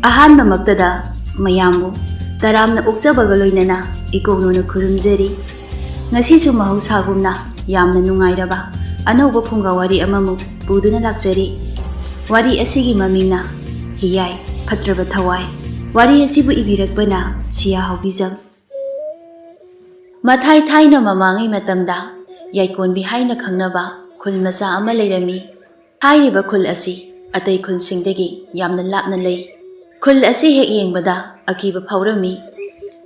ꯑꯍꯥꯟꯕꯃꯛꯇꯗ ꯃꯌꯥꯝꯕꯨ ꯇꯔꯥꯝꯅ ꯑꯣꯛꯆꯕꯒ ꯂꯣꯏꯅꯅ ꯏꯀꯣꯛꯅꯣꯅ ꯈꯨꯔꯨꯝꯖꯔꯤ꯫ ꯉꯁꯤꯁꯨ ꯃꯍꯧꯁꯥꯒꯨꯝꯅ ꯌꯥꯝꯅ ꯅꯨꯡꯉꯥꯏꯔꯕ ꯑꯅꯧꯕ ꯐꯨꯡꯒꯥ ꯋꯥꯔꯤ ꯑꯃꯃꯨꯛ ꯄꯨꯗꯨꯅ ꯂꯥꯛꯆꯔꯤ꯫ ꯋꯥꯔꯤ ꯑꯁꯤꯒꯤ ꯃꯃꯤꯡꯅ ꯍꯤꯌꯥꯏ ꯐꯠꯇ꯭ꯔꯕ ꯊꯋꯥꯏ꯫ ꯋꯥꯔꯤ ꯑꯁꯤꯕꯨ ꯏꯕꯤꯔꯛꯄꯅ ꯁꯤꯌꯥ ꯍꯥꯎꯕꯤꯖꯝ꯫ ꯃꯊꯥꯏ ꯊꯥꯏꯅ ꯃꯃꯥꯡꯉꯩ ꯃꯇꯝꯗ ꯌꯥꯏꯀꯣꯟꯕꯤ ꯍꯥꯏꯅ ꯈꯪꯅꯕ ꯈꯨꯜ ꯃꯆꯥ ꯑꯃ ꯂꯩꯔꯝꯃꯤ꯫ ꯍꯥꯏꯔꯤꯕ ꯈꯨꯜ ꯑꯁꯤ ꯑꯇꯩ ꯈꯨꯜꯁꯤꯡꯗꯒꯤ ꯌꯥꯝꯅ ꯂꯥꯞꯅ ꯂꯩ꯫ ꯈꯨꯜ ꯑꯁꯤ ꯍꯦꯛ ꯌꯦꯡꯕꯗ ꯑꯀꯤꯕ ꯐꯥꯎꯔꯝꯃꯤ꯫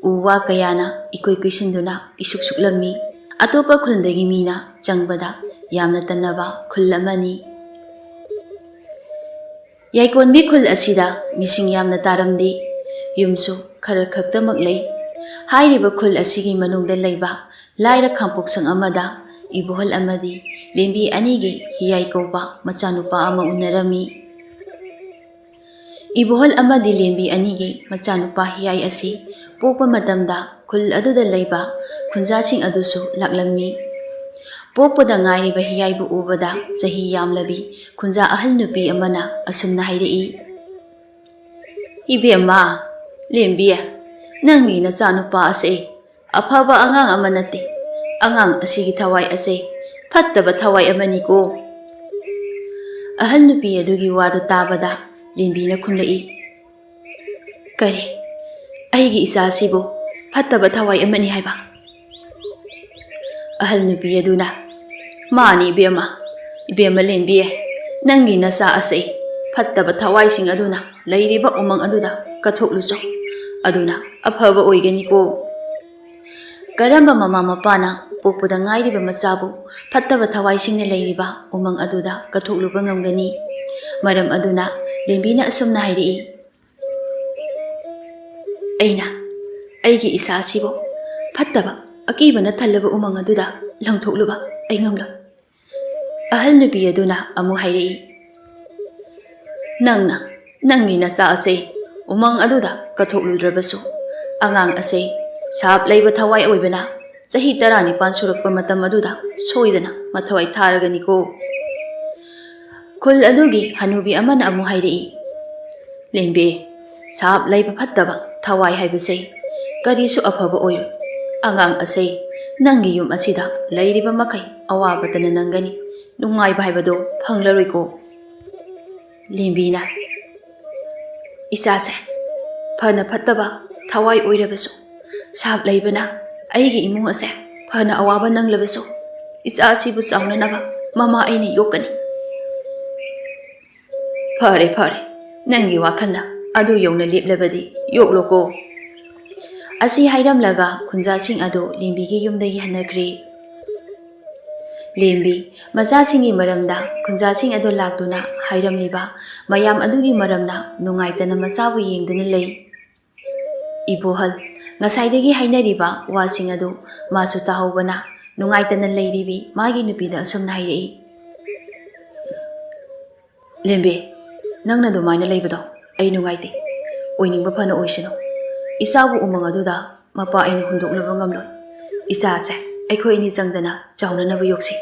ꯎ ꯋꯥ ꯀꯌꯥꯅ ꯏꯀꯨꯏ ꯀꯨꯏꯁꯤꯟꯗꯨꯅ ꯏꯁꯨꯛ ꯁꯨꯛꯂꯝꯃꯤ꯫ ꯑꯇꯣꯞꯄ ꯈꯨꯜꯗꯒꯤ ꯃꯤꯅ ꯆꯪꯕꯗ ꯌꯥꯝꯅ ꯇꯟꯅꯕ ꯈꯨꯜ ꯑꯃꯅꯤ꯫ ꯌꯥꯏꯀꯣꯟꯕꯤ ꯈꯨꯜ ꯑꯁꯤꯗ ꯃꯤꯁꯤꯡ ꯌꯥꯝꯅ ꯇꯥꯔꯝꯗꯦ꯫ ꯌꯨꯝꯁꯨ ꯈꯔ ꯈꯛꯇꯃꯛ ꯂꯩ꯫ ꯍꯥꯏꯔꯤꯕ ꯈꯨꯜ ꯑꯁꯤꯒꯤ ꯃꯅꯨꯡꯗ ꯂꯩꯕ ꯂꯥꯏꯔ ꯈꯥꯡꯄꯣꯛꯁꯪ ꯑꯃꯗ ꯏꯕꯣꯍꯜ ꯑꯃꯗꯤ ꯂꯦꯝꯕꯤ ꯑꯅꯤꯒꯤ ꯍꯤꯌꯥꯏ ꯀꯧꯕ ꯃꯆꯥꯅꯨꯄꯥ ꯑꯃ ꯎꯅꯔꯝꯃꯤ꯫ ꯏꯕꯣꯍꯜ ꯑꯃꯗꯤ ꯂꯦꯝꯕꯤ ꯑꯅꯤꯒꯤ ꯃꯆꯥꯅꯨꯄꯥ ꯍꯤꯌꯥꯏ ꯑꯁꯤ ꯄꯣꯛꯄ ꯃꯇꯝꯗ ꯈꯨꯜ ꯑꯗꯨꯗ ꯂꯩꯕ ꯈꯨꯟꯖꯥꯁꯤꯡ ꯑꯗꯨꯁꯨ ꯂꯥꯛꯂꯝꯃꯤ꯫ ꯄꯣꯛꯄꯗ ꯉꯥꯏꯔꯤꯕ ꯍꯤꯌꯥꯏꯕꯨ ꯎꯕꯗ ꯆꯍꯤ ꯌꯥꯝꯂꯕꯤ ꯈꯨꯟꯖꯥ ꯑꯍꯜ ꯅꯨꯄꯤ ꯑꯃꯅ ꯑꯁꯨꯝꯅ ꯍꯥꯏꯔꯛꯏ꯫ "ꯏꯕꯦꯝꯃ, ꯂꯦꯝꯕꯤ, ꯅꯪꯒꯤ ꯅꯆꯥꯅꯨꯄꯥ ꯑꯁꯦ ꯑꯐꯕ ꯑꯉꯥꯡ ꯑꯃ ꯅꯠꯇꯦ꯫ ꯑꯉꯥꯡ ꯑꯁꯤꯒꯤ ꯊꯋꯥꯏ ꯑꯁꯦ ꯐꯠꯇꯕ ꯊꯋꯥꯏ ꯑꯃꯅꯤꯀꯣ." ꯑꯍꯜ ꯅꯨꯄꯤ ꯑꯗꯨꯒꯤ ꯋꯥꯗꯨ ꯇꯥꯕꯗ ꯂꯦꯝꯕꯤꯅ ꯈꯨꯝꯂꯛꯏ, "ꯀꯔꯤ? ꯑꯩꯒꯤ ꯏꯆꯥꯁꯤꯕꯨ ꯐꯠꯇꯕ ꯊꯋꯥꯏ ꯑꯃꯅꯤ ꯍꯥꯏꯕ?" ꯑꯍꯜ ꯅꯨꯄꯤ ꯑꯗꯨꯅ, "ꯃꯥꯅꯤ ꯏꯕꯦꯝꯃ, ꯏꯕꯦꯝꯃ ꯂꯦꯝꯕꯤ, ꯅꯪꯒꯤ ꯅꯆꯥ ꯑꯁꯦ ꯐꯠꯇꯕ ꯊꯋꯥꯏꯁꯤꯡ ꯑꯗꯨꯅ ꯂꯩꯔꯤꯕ ꯎꯃꯪ ꯑꯗꯨꯗ ꯀꯠꯊꯣꯛꯂꯨꯆꯣ, ꯑꯗꯨꯅ ꯑꯐꯕ ꯑꯣꯏꯒꯅꯤꯀꯣ꯫ ꯀꯔꯝꯕ ꯃꯃꯥ ꯃꯄꯥꯅ ꯄꯣꯛꯄꯗ ꯉꯥꯏꯔꯤꯕ ꯃꯆꯥꯕꯨ ꯐꯠꯇꯕ ꯊꯋꯥꯏꯁꯤꯡꯅ ꯂꯩꯔꯤꯕ ꯎꯃꯪ ꯑꯗꯨꯗ ꯀꯠꯊꯣꯛꯂꯨꯕ ꯉꯝꯒꯅꯤ?" ꯃꯔꯝ ꯑꯗꯨꯅ ꯂꯦꯝꯕꯤꯅ ꯑꯁꯨꯝꯅ ꯍꯥꯏꯔꯛꯏ, "ꯑꯩꯅ ꯑꯩꯒꯤ ꯏꯆꯥꯁꯤꯕꯨ ꯐꯠꯇꯕ ꯑꯀꯤꯕꯅ ꯊꯜꯂꯕ ꯎꯃꯪ ꯑꯗꯨꯗ ꯂꯪꯊꯣꯛꯂꯨꯕ ꯑꯩ ꯉꯝꯂꯣꯏ." ꯑꯍꯜ ꯅꯨꯄꯤ ꯑꯗꯨꯅ ꯑꯃꯨꯛ ꯍꯥꯏꯔꯛꯏ, "ꯅꯪꯅ ꯅꯪꯒꯤ ꯅꯆꯥ ꯑꯁꯦ ꯎꯃꯪ ꯑꯗꯨꯗ ꯀꯠꯊꯣꯛꯂꯨꯗ꯭ꯔꯕꯁꯨ ꯑꯉꯥꯡ ꯑꯁꯦ ꯁꯥꯞ ꯂꯩꯕ ꯊꯋꯥꯏ ꯑꯣꯏꯕꯅ ꯆꯍꯤ 19 ꯁꯨꯔꯛꯄ ꯃꯇꯝ ꯑꯗꯨꯗ ꯁꯣꯏꯗꯅ ꯃꯊꯋꯥꯏ ꯊꯥꯔꯒꯅꯤꯀꯣ." ꯈꯨꯜ ꯑꯗꯨꯒꯤ ꯍꯅꯨꯕꯤ ꯑꯃꯅ ꯑꯃꯨꯛ ꯍꯥꯏꯔꯛꯏ, "ꯂꯦꯝꯕꯤ, ꯁꯥꯞ ꯂꯩꯕ ꯐꯠꯇꯕ ꯊꯋꯥꯏ ꯍꯥꯏꯕꯁꯦ ꯀꯔꯤꯁꯨ ꯑꯐꯕ ꯑꯣꯏꯔꯣꯏ꯫ ꯑꯉꯥꯡ ꯑꯁꯦ ꯅꯪꯒꯤ ꯌꯨꯝ ꯑꯁꯤꯗ ꯂꯩꯔꯤꯕ ꯃꯈꯩ ꯑꯋꯥꯕꯇꯅ ꯅꯪꯒꯅꯤ, ꯅꯨꯡꯉꯥꯏꯕ ꯍꯥꯏꯕꯗꯣ ꯐꯪꯂꯔꯣꯏꯀꯣ." ꯂꯦꯝꯕꯤꯅ, "ꯏꯆꯥꯁꯦ ꯐꯅ ꯐꯠꯇꯕ ꯊꯋꯥꯏ ꯑꯣꯏꯔꯕꯁꯨ, ꯁꯥꯞ ꯂꯩꯕꯅ ꯑꯩꯒꯤ ꯏꯃꯨꯡ ꯑꯁꯦ ꯐꯅ ꯑꯋꯥꯕ ꯅꯪꯂꯕꯁꯨ ꯏꯆꯥꯁꯤꯕꯨ ꯆꯥꯎꯅꯅꯕ ꯃꯃꯥ ꯑꯩꯅ ꯌꯣꯛꯀꯅꯤ." "ꯐꯔꯦ ꯐꯔꯦ, ꯅꯪꯒꯤ ꯋꯥꯈꯜꯅ ꯑꯗꯨ ꯌꯧꯅ ꯂꯦꯞꯂꯕꯗꯤ ꯌꯣꯛꯂꯣꯀꯣ." ꯑꯁꯤ ꯍꯥꯏꯔꯝꯂꯒ ꯈꯨꯟꯖꯥꯁꯤꯡ ꯑꯗꯨ ꯂꯦꯝꯕꯤꯒꯤ ꯌꯨꯝꯗꯒꯤ ꯍꯟꯅꯈ꯭ꯔꯦ꯫ ꯂꯦꯝꯕꯤ ꯃꯆꯥꯁꯤꯡꯒꯤ ꯃꯔꯝꯗ ꯈꯨꯟꯖꯥꯁꯤꯡ ꯑꯗꯨ ꯂꯥꯛꯇꯨꯅ ꯍꯥꯏꯔꯝꯂꯤꯕ ꯃꯌꯥꯝ ꯑꯗꯨꯒꯤ ꯃꯔꯝꯅ ꯅꯨꯡꯉꯥꯏꯇꯅ ꯃꯆꯥꯕꯨ ꯌꯦꯡꯗꯨꯅ ꯂꯩ꯫ ꯏꯕꯣꯍꯜ ꯉꯁꯥꯏꯗꯒꯤ ꯍꯥꯏꯅꯔꯤꯕ ꯋꯥꯁꯤꯡ ꯑꯗꯨ ꯃꯥꯁꯨ ꯇꯥꯍꯧꯕꯅ ꯅꯨꯡꯉꯥꯏꯇꯅ ꯂꯩꯔꯤꯕꯤ ꯃꯥꯒꯤ ꯅꯨꯄꯤꯗ ꯑꯁꯨꯝꯅ ꯍꯥꯏꯔꯛꯏ, "ꯂꯦꯝꯕꯤ, ꯅꯪꯅ ꯑꯗꯨꯃꯥꯏꯅ ꯂꯩꯕꯗꯣ ꯑꯩ ꯅꯨꯡꯉꯥꯏꯇꯦ꯫ ꯑꯣꯏꯅꯤꯡꯕ ꯐꯅ ꯑꯣꯏꯁꯅꯨ. ꯏꯆꯥꯕꯨ ꯎꯃꯪ ꯑꯗꯨꯗ ꯃꯄꯥ ꯑꯩꯅ ꯍꯨꯟꯗꯣꯛꯂꯨꯕ ꯉꯝꯂꯣꯏ. ꯏꯆꯥꯁꯦ ꯑꯩꯈꯣꯏ ꯑꯅꯤ ꯆꯪꯗꯅ ꯆꯥꯎꯅꯅꯕ ꯌꯣꯛꯁꯤ."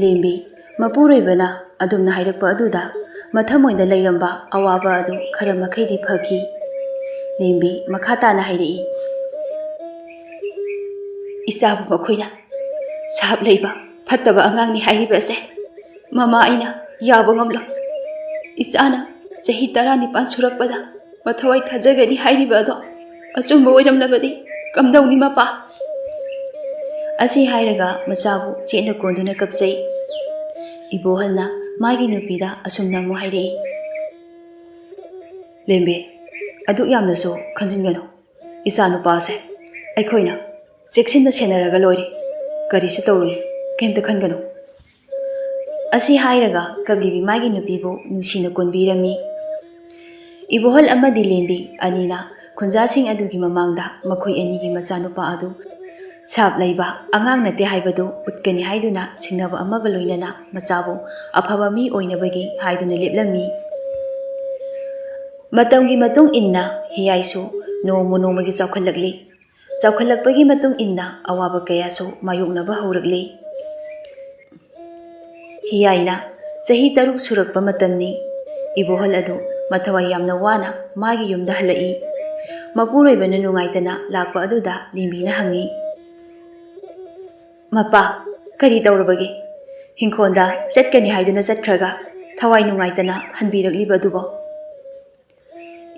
ꯂꯦꯝꯕꯤ ꯃꯄꯨꯔꯣꯏꯕꯅ ꯑꯗꯨꯝꯅ ꯍꯥꯏꯔꯛꯄ ꯑꯗꯨꯗ ꯃꯊꯃꯣꯏꯗ ꯂꯩꯔꯝꯕ ꯑꯋꯥꯕ ꯑꯗꯨ ꯈꯔ ꯃꯈꯩꯗꯤ ꯐꯈꯤ꯫ ꯂꯦꯝꯕꯤ ꯃꯈꯥ ꯇꯥꯅ ꯍꯥꯏꯔꯛꯏ, "ꯏꯆꯥꯕꯨ ꯃꯈꯣꯏꯅ ꯁꯥꯞ ꯂꯩꯕ ꯐꯠꯇꯕ ꯑꯉꯥꯡꯅꯤ ꯍꯥꯏꯔꯤꯕ ꯑꯁꯦ ꯃꯃꯥ ꯑꯩꯅ ꯌꯥꯕ ꯉꯝꯂꯣꯏ꯫ ꯏꯆꯥꯅ ꯆꯍꯤ 19 ꯁꯨꯔꯛꯄꯗ ꯃꯊꯋꯥꯏ ꯊꯥꯖꯒꯅꯤ ꯍꯥꯏꯔꯤꯕ ꯑꯗꯣ ꯑꯆꯨꯝꯕ ꯑꯣꯏꯔꯝꯂꯕꯗꯤ ꯀꯝꯗꯧꯅꯤ ꯃꯄꯥ?" ꯑꯁꯤ ꯍꯥꯏꯔꯒ ꯃꯆꯥꯕꯨ ꯆꯦꯠꯅ ꯀꯣꯟꯗꯨꯅ ꯀꯞꯆꯩ꯫ ꯏꯕꯣꯍꯜꯅ ꯃꯥꯒꯤ ꯅꯨꯄꯤꯗ ꯑꯁꯨꯝꯅ ꯑꯃꯨꯛ ꯍꯥꯏꯔꯛꯏ, "ꯂꯦꯝꯕꯤ, ꯑꯗꯨꯛ ꯌꯥꯝꯅꯁꯨ ꯈꯟꯖꯤꯟꯒꯅꯨ. ꯏꯆꯥ ꯅꯨꯄꯥꯁꯦ ꯑꯩꯈꯣꯏꯅ ꯆꯦꯛꯁꯤꯟꯅ ꯁꯦꯟꯅꯔꯒ ꯂꯣꯏꯔꯦ. ꯀꯔꯤꯁꯨ ꯇꯧꯔꯣꯏ, ꯀꯩꯝꯇ ꯈꯟꯒꯅꯨ." ꯑꯁꯤ ꯍꯥꯏꯔꯒ ꯀꯞꯂꯤꯕꯤ ꯃꯥꯒꯤ ꯅꯨꯄꯤꯕꯨ ꯅꯨꯡꯁꯤꯅ ꯀꯣꯟꯕꯤꯔꯝꯃꯤ꯫ ꯏꯕꯣꯍꯜ ꯑꯃꯗꯤ ꯂꯦꯝꯕꯤ ꯑꯅꯤꯅ ꯈꯨꯟꯖꯥꯁꯤꯡ ꯑꯗꯨꯒꯤ ꯃꯃꯥꯡꯗ ꯃꯈꯣꯏ ꯑꯅꯤꯒꯤ ꯃꯆꯥꯅꯨꯄꯥ ꯑꯗꯨ ꯁꯥꯞ ꯂꯩꯕ ꯑꯉꯥꯡ ꯅꯠꯇꯦ ꯍꯥꯏꯕꯗꯨ ꯎꯠꯀꯅꯤ ꯍꯥꯏꯗꯨꯅ ꯁꯤꯡꯅꯕ ꯑꯃꯒ ꯂꯣꯏꯅꯅ ꯃꯆꯥꯕꯨ ꯑꯐꯕ ꯃꯤ ꯑꯣꯏꯅꯕꯒꯤ ꯍꯥꯏꯗꯨꯅ ꯂꯦꯞꯂꯝꯃꯤ꯫ ꯃꯇꯝꯒꯤ ꯃꯇꯨꯡ ꯏꯟꯅ ꯍꯤꯌꯥꯏꯁꯨ ꯅꯣꯡꯃ ꯅꯣꯡꯃꯒꯤ ꯆꯥꯎꯈꯠꯂꯛꯂꯤ꯫ ꯆꯥꯎꯈꯠꯂꯛꯄꯒꯤ ꯃꯇꯨꯡ ꯏꯟꯅ ꯑꯋꯥꯕ ꯀꯌꯥꯁꯨ ꯃꯥꯌꯣꯛꯅꯕ ꯍꯧꯔꯛꯂꯤ꯫ ꯍꯤꯌꯥꯏꯅ ꯆꯍꯤ 6 ꯁꯨꯔꯛꯄ ꯃꯇꯝꯅꯤ꯫ ꯏꯕꯣꯍꯜ ꯑꯗꯨ mathawai yamna wana magi yumda halai mapuroibana nungaitana lakpa aduda limbina hangi mapa kari tawrabage hingkhonda chatkani haiduna chatkhraga thawai nungaitana hanbiragliba dubo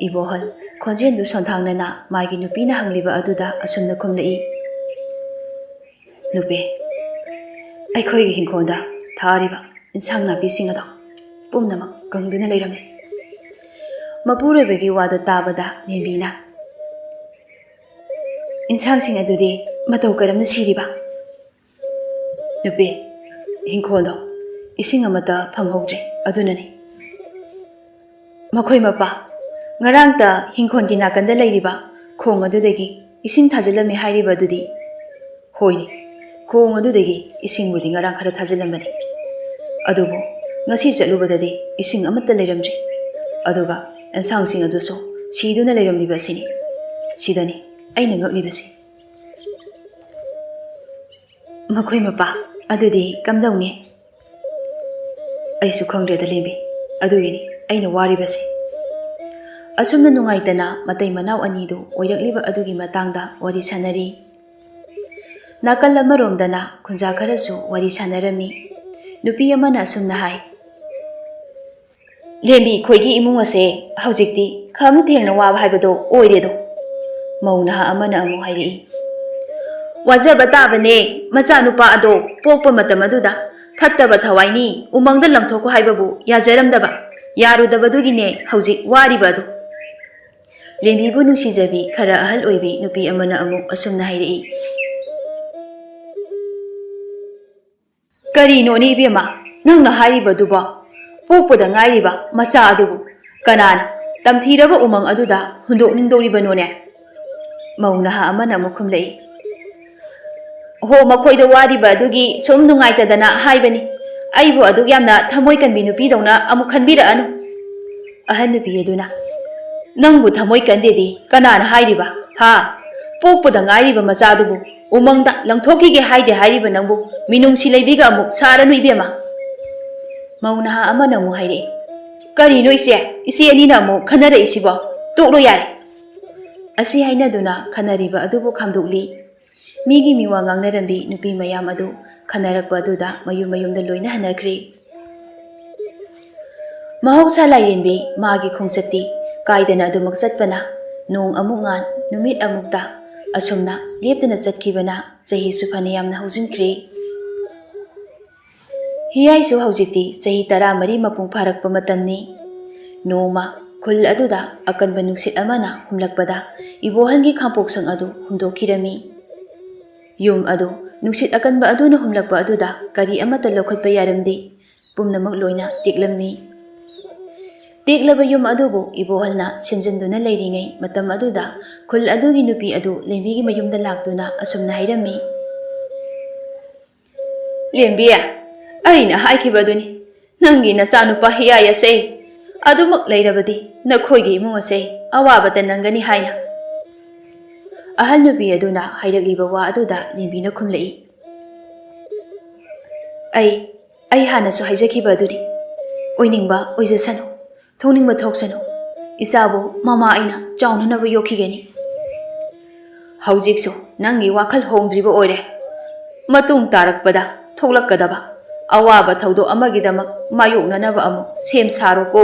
ibohal khonjen du sonthangnana magi nupina hangliba aduda asumna khumlai nupe aikhoi gi hingkhonda thariba insang napi singado pumnamak gangduna leiramle mapuroibagi wada tabada limbina insang sing adudi matau karamna siriba nupe hingkhondo ising amata phanghodre adunani makhoi mapa ngarang ta hingkhon gi nakanda leiriba khong adudagi ising thajalami hairiba adudi hoini khong adudagi ising budi ngarang khara thajalamani adubo ngasi chalubadadi ising amata leiramje aduga ensang sing aduso siduna leiramliba sini sidani aina ngaklibasi makhoi mapa adudi kamdawni aisu khangre da lembi adugini aina waribasi asumna nungaitana matai manaw anidu oirakliba adugi matangda wari sanari nakal amaromdana khunja kharasu wari sanarami nupi amana asumna hai lembi khoigi imung ase haujikti kham thengna wa bhaibado oiredo mauna amana amu hairi wajaba tabane macha nupa ado pokpa matam aduda phattaba thawaini umangda lamthoko haibabu yajaramdaba yarudabadugine haujik wariba adu lembi bu nungsijabi khara ahal oibi nupi amana amu asumna hairi kari noni bema nangna hairiba duba pokpada ngairiba macha adubu kanana tamthiraba umang aduda hundok ningdoriba none mauna amana amu khumlei ho makhoida wariba adugi som nungaitadana haibani aibu adug yamna thamoi kanbi nupi dawna amu khanbira anu ahan nupi aduna nangbu thamoi kandedi kanana hairiba ha pokpada ngairiba macha adubu umangda langthokige haide hairiba nangbu minungsi leibiga amu saranu ibema mauna amana mu haire kari noise isi anina amu khanara isibo toklo yare asi haina duna khanariba adubu khamdukli migi miwa ngangnarambi nupi mayam adu khanarakpa aduda mayumda loina hanakri mahoksa lairenbi magi khongchati kaidana adumak chatpana nong amuk ngan numit amukta asumna leptana chatkibana chahi sufani yamna haujinkri hiyai su haujikti chahi 13 mapung pharakpa matamni noma khul aduda akanba nuksit amana humlakpada ibohalgi khampoksang adu humdokhirami yum adu nuksit akanba aduna humlakpa aduda kari amata lokhatpa yaramde pumnamak loina teklammi teklaba yum adubu ibohalna semjanduna leiringai matam aduda khul adugi nupi adu lembigi mayumda laktuna asumna hairami lembiya aina haikibaduni nangi nachanupa hiyaya sei adumak leirabadi nakhoigi imung ase awabata nangani haina ahal nupi aduna hairagliba wa aduda limbina khumlai ai hanasu haijakhiba aduri oiningba oijasanu thoningba thoksanu isabu mama aina chaunanaba yokhigani haujiksu nangi wakhal hongdriba oire matung tarakpada thoklakkadaba awaba thaudo amagidamak mayoknanaba amu sem saroko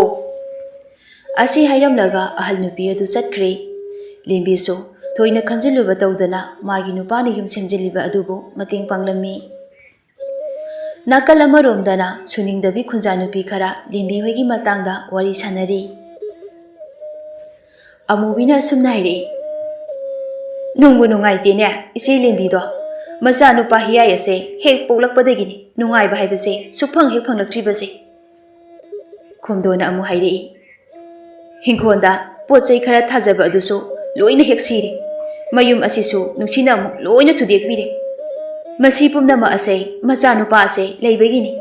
asi hairamlaga ahal nupi adu chatkre lembisu thoina khanjiluba tawdana magi nupani yum semjiliba adubu mateng panglammi nakal amaromdana suningdabi khunja nupi khara lembi hoigi matangda wari sanari amubina sumna haire nungbu nungaitene ise lembido macha nupa hiyai ase hek poklakpadagini nungaiba haibase suphang hek phanglaktribase khomdona amu haire hingkhonda pochai khara thajaba adusu loina hek siri mayum asisu nungsina amu loina thudekbire masi pumnama ase macha nupa ase leibagini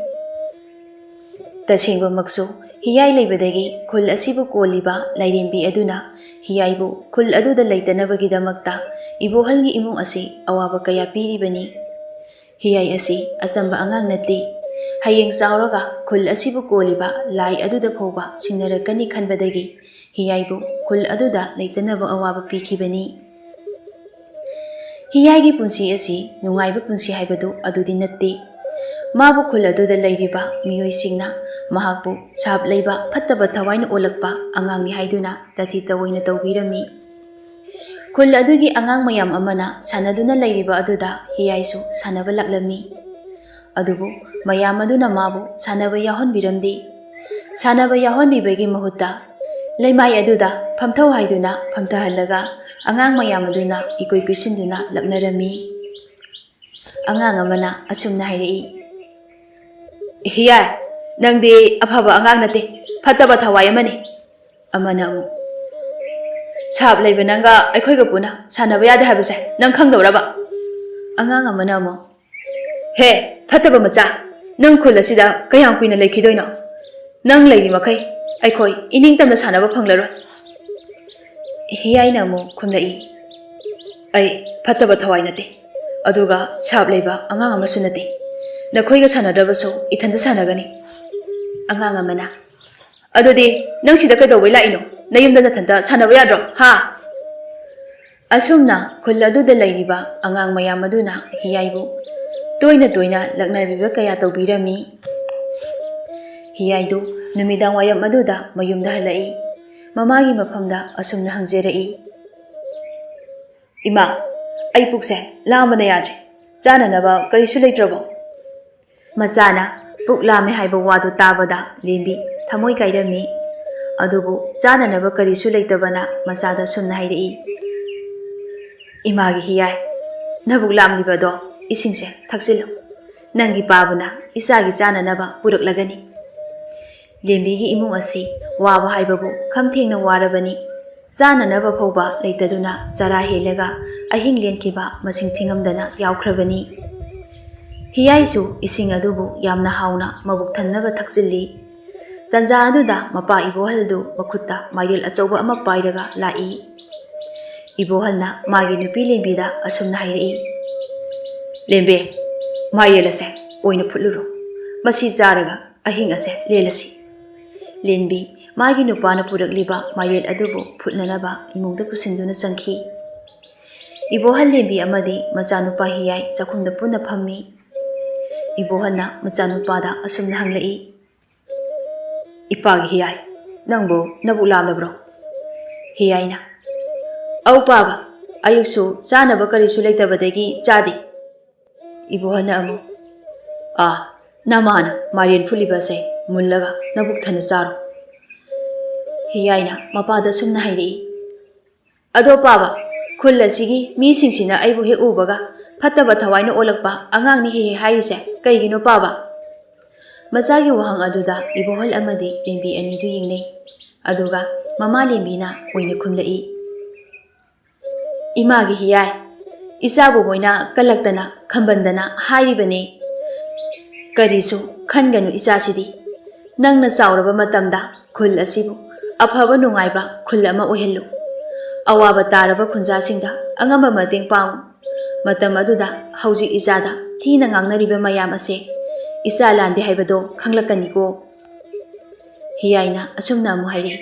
tasengba maksu hiyai leibadagi khul asibu koliba lairenbi aduna hiyaibu khul aduda leitanabagi damakta ibohalgi imung ase awaba kaya piribani hiyai asi asamba angang nati Hayeng sauraga khul asibu koliba lai aduda phoba singnarakani khanbadagi hiyaibu khul aduda leitanaba awaba pikibani. Hiyaigi punsi asi nungaiba punsi haibadu adudi natte. Mabu khul aduda leiriba miyoi singna mahakbu sab leiba phattaba thawaina olakpa angangni haiduna tathi tawoina tawbirami. Khul adugi angang mayam amana sanaduna leiriba aduda hiyaisu sanaba laklami. Adubu mayam aduna mabu sanaba yahonbiramdi. Sanaba yahonbibagi mahutta leimai aduda phamthau haiduna phamthahalaga angang mayam aduna ikoi kuisinduna laknarami. Angang amana asumna hairei. Hiyai nangdi afaba angang nate phattaba thawai amani. Amana amu sab leiba nanga aikhoiga puna sanaba yade habase nang khangdawraba. Angang amana amu he phattaba macha nang khul asida kayam kuina leikhidoino nang leiri makai aikhoi ining tamna sanaba phanglaroi. Hiyai na amu khumlai ai phattaba thawai nate aduga sab leiba angang amasu nate nakhoiga sanadrabasu ithanda sanagani. Angang amana adudi nang sida kaidawai laino nayumda nathanda sanaba yadro ha. Asumna khul aduda leiriba angang mayam aduna hiyaibu toina toina laknabiba kaya tawbirami. Hiyaidu numidang wayam aduda mayumda halai mamagi mafamda asumna hangjerai. Ima ai pukse lamana yadre chananaba karisu leitrabo. Machana puk lame haiba wadu tabada lembi thamoi kairami. Adubu chananaba karisu leitabana machada sumna hairei. Imagi hiyai nabuk lamlibado isingse thaksil nangi pabuna isagi chananaba puraklagani. Lembigi imung asi waba haibabu khamthengna warabani. Chananaba phauba leitaduna chara helaga ahing lenkiba masing thingamdana yaukrabani. Hiyaisu ising adubu yamna hauna mabuk thannaba thaksilli. Tanja aduda mapa ibohaldu makhutta mairil achauba ama pairaga lai. Ibohalna magi nupi lembida asumna hairei. Lembe mairil ase oina phuluro masi charaga ahing ase lelasi. Lenbi magi nupana purakliba mairil adubu phutnanaba imungda pusinduna changki. Ibohal lembi amadi machanupa hiyai chakhumda punna phammi. Ibohalna machanupada asumna hanglai. Ipagi hiyai nangbo nabu lamlabro. Hiyaina au paba ayuksu chanaba karisu leitabadagi chadi. Ibohalna amu namana mairil phulibase mullaga nabuk thana charo. Hiyaina mapada sumna hairei. Ado paba khul asigi mi singsina aibu he ubaga phattaba thawaina olakpa angangni he haise kaigino paba. Machagi wahang aduda ibohal amadi lembi anidu yingnei. Aduga mama lembina oina khumlai. Imagi hiyai isabu moina kalaktana khambandana hairibane. Karisu khanganu isasidi nangna chauraba matamda khul asibu afaba nungaiba khul ama ohellu. Awaba taraba khunjasingda angamba mateng paung. Matam aduda hauji isada thina ngangnariba mayam ase isa lande haibado khanglakaniko. Hiyaina asumna amu hairi.